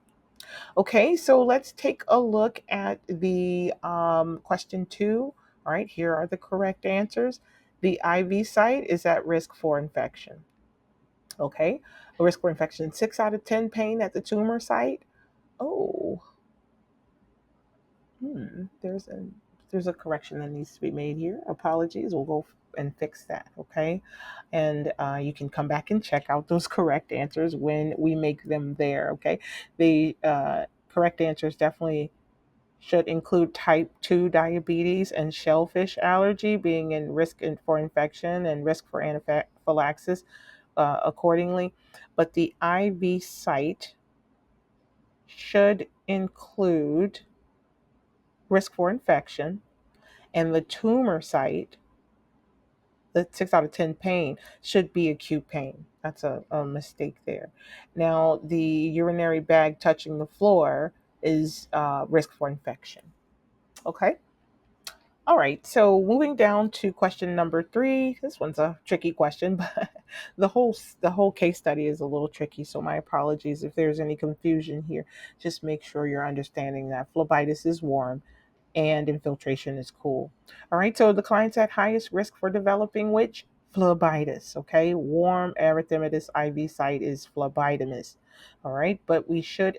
Okay, so let's take a look at the question 2. All right, here are the correct answers. The IV site is at risk for infection. Okay, a risk for infection, 6 out of 10 pain at the tumor site. Oh, there's a correction that needs to be made here. Apologies. We'll go and fix that. Okay, and you can come back and check out those correct answers when we make them there. Okay, the correct answers definitely should include type 2 diabetes and shellfish allergy being in risk for infection and risk for anaphylaxis accordingly. But the IV site should include risk for infection, and the tumor site, the 6 out of 10 pain, should be acute pain. That's a mistake there. Now, the urinary bag touching the floor is risk for infection. Okay. All right. So moving down to question number 3. This one's a tricky question, but the whole case study is a little tricky. So my apologies if there's any confusion here. Just make sure you're understanding that phlebitis is warm and infiltration is cool. All right, so the client's at highest risk for developing which? Phlebitis, okay? Warm erythematous IV site is phlebotomist. All right, but we should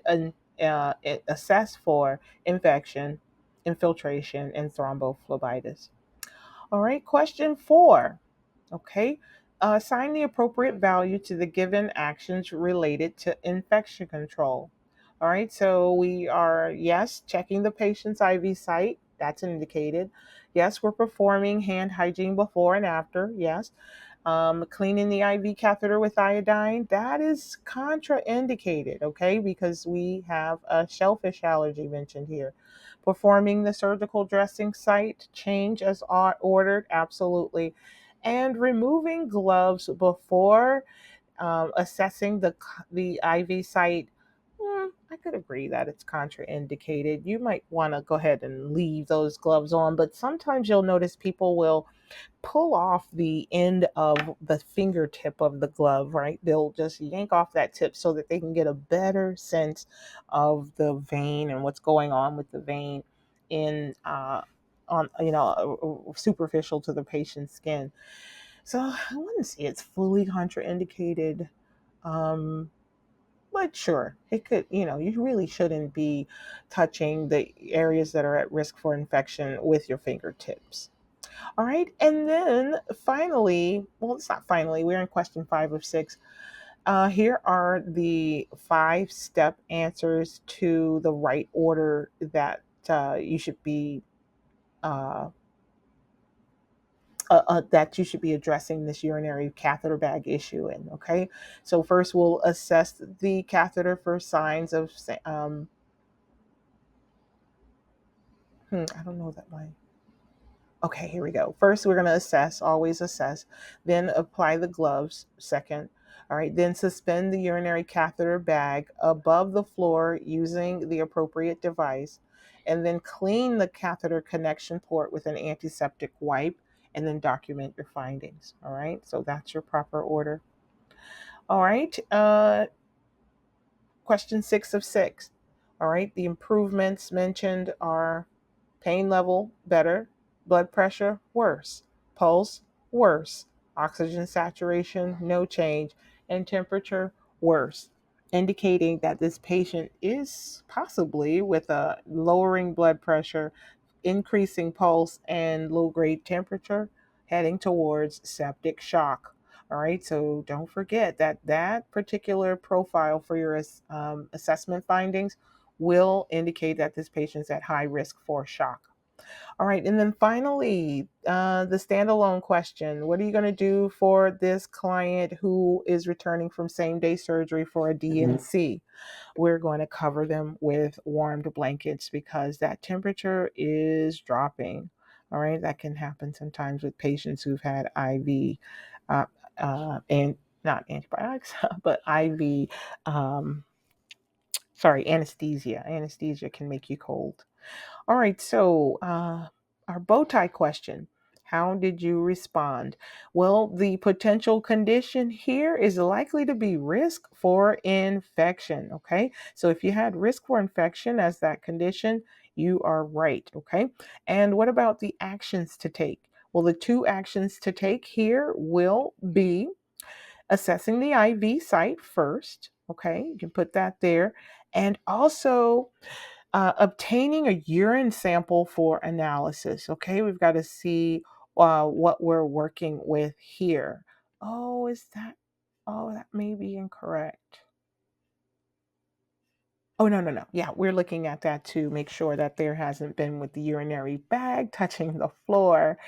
assess for infection, infiltration, and thrombophlebitis. All right, question 4. Okay, assign the appropriate value to the given actions related to infection control. All right, so we are, yes, checking the patient's IV site. That's indicated. Yes, we're performing hand hygiene before and after. Yes. Cleaning the IV catheter with iodine, that is contraindicated, okay, because we have a shellfish allergy mentioned here. Performing the surgical dressing site change as ordered, absolutely. And removing gloves before assessing the IV site, I could agree that it's contraindicated. You might want to go ahead and leave those gloves on, but sometimes you'll notice people will pull off the end of the fingertip of the glove, right? They'll just yank off that tip so that they can get a better sense of the vein and what's going on with the vein in on superficial to the patient's skin. So I wouldn't say it's fully contraindicated. Um, but sure, it could, you really shouldn't be touching the areas that are at risk for infection with your fingertips. All right. And then finally, well, it's not finally, we're in question 5 of 6. Here are the 5-step answers to the right order that you should be. That you should be addressing this urinary catheter bag issue in. Okay, so first we'll assess the catheter for signs of. I don't know that line. Okay, here we go. First, we're going to assess, always assess, then apply the gloves, second. All right, then suspend the urinary catheter bag above the floor using the appropriate device, and then clean the catheter connection port with an antiseptic wipe, and then document your findings. All right, so that's your proper order. All right, question 6 of 6. All right, the improvements mentioned are pain level better, blood pressure worse, pulse worse, oxygen saturation no change, and temperature worse, indicating that this patient is possibly with a lowering blood pressure, increasing pulse, and low grade temperature, heading towards septic shock. All right, so don't forget that that particular profile for your assessment findings will indicate that this patient's at high risk for shock. All right, and then finally, the standalone question. What are you going to do for this client who is returning from same-day surgery for a DNC? We're going to cover them with warmed blankets because that temperature is dropping. All right, that can happen sometimes with patients who've had IV uh, and not antibiotics, but IV. Um, Anesthesia. Anesthesia can make you cold. All right, so our bow tie question. How did you respond? Well, the potential condition here is likely to be risk for infection. Okay, so if you had risk for infection as that condition, you are right. Okay, and what about the actions to take? Well, the 2 actions to take here will be assessing the IV site first. Okay, you can put that there. And also, obtaining a urine sample for analysis. Okay, we've got to see what we're working with here. Oh, is that? Oh, that may be incorrect. Oh, no, no, no. Yeah, we're looking at that to make sure that there hasn't been with the urinary bag touching the floor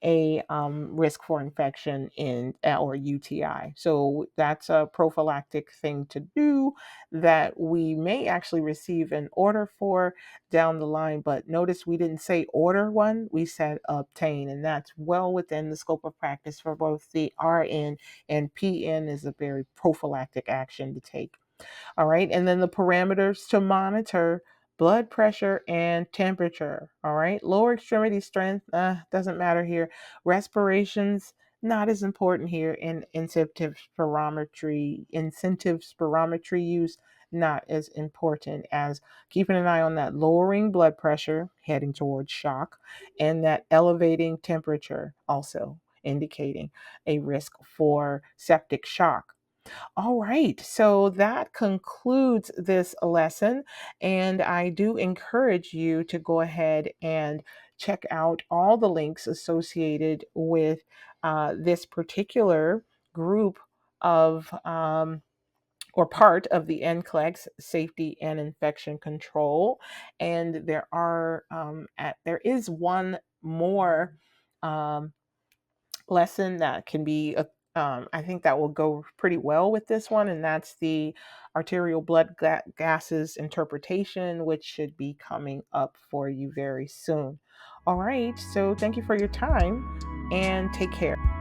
a risk for infection in or UTI. So that's a prophylactic thing to do that we may actually receive an order for down the line. But notice we didn't say order one, we said obtain, and that's well within the scope of practice for both the RN and PN is a very prophylactic action to take. All right. And then the parameters to monitor blood pressure and temperature. All right. Lower extremity strength doesn't matter here. Respirations, not as important here. And incentive spirometry use, not as important as keeping an eye on that lowering blood pressure heading towards shock and that elevating temperature also indicating a risk for septic shock. All right, so that concludes this lesson, and I do encourage you to go ahead and check out all the links associated with this particular group of or part of the NCLEX safety and infection control. And there is one more um, lesson that can be I think that will go pretty well with this one, and that's the arterial blood gases interpretation, which should be coming up for you very soon. All right, so thank you for your time and take care.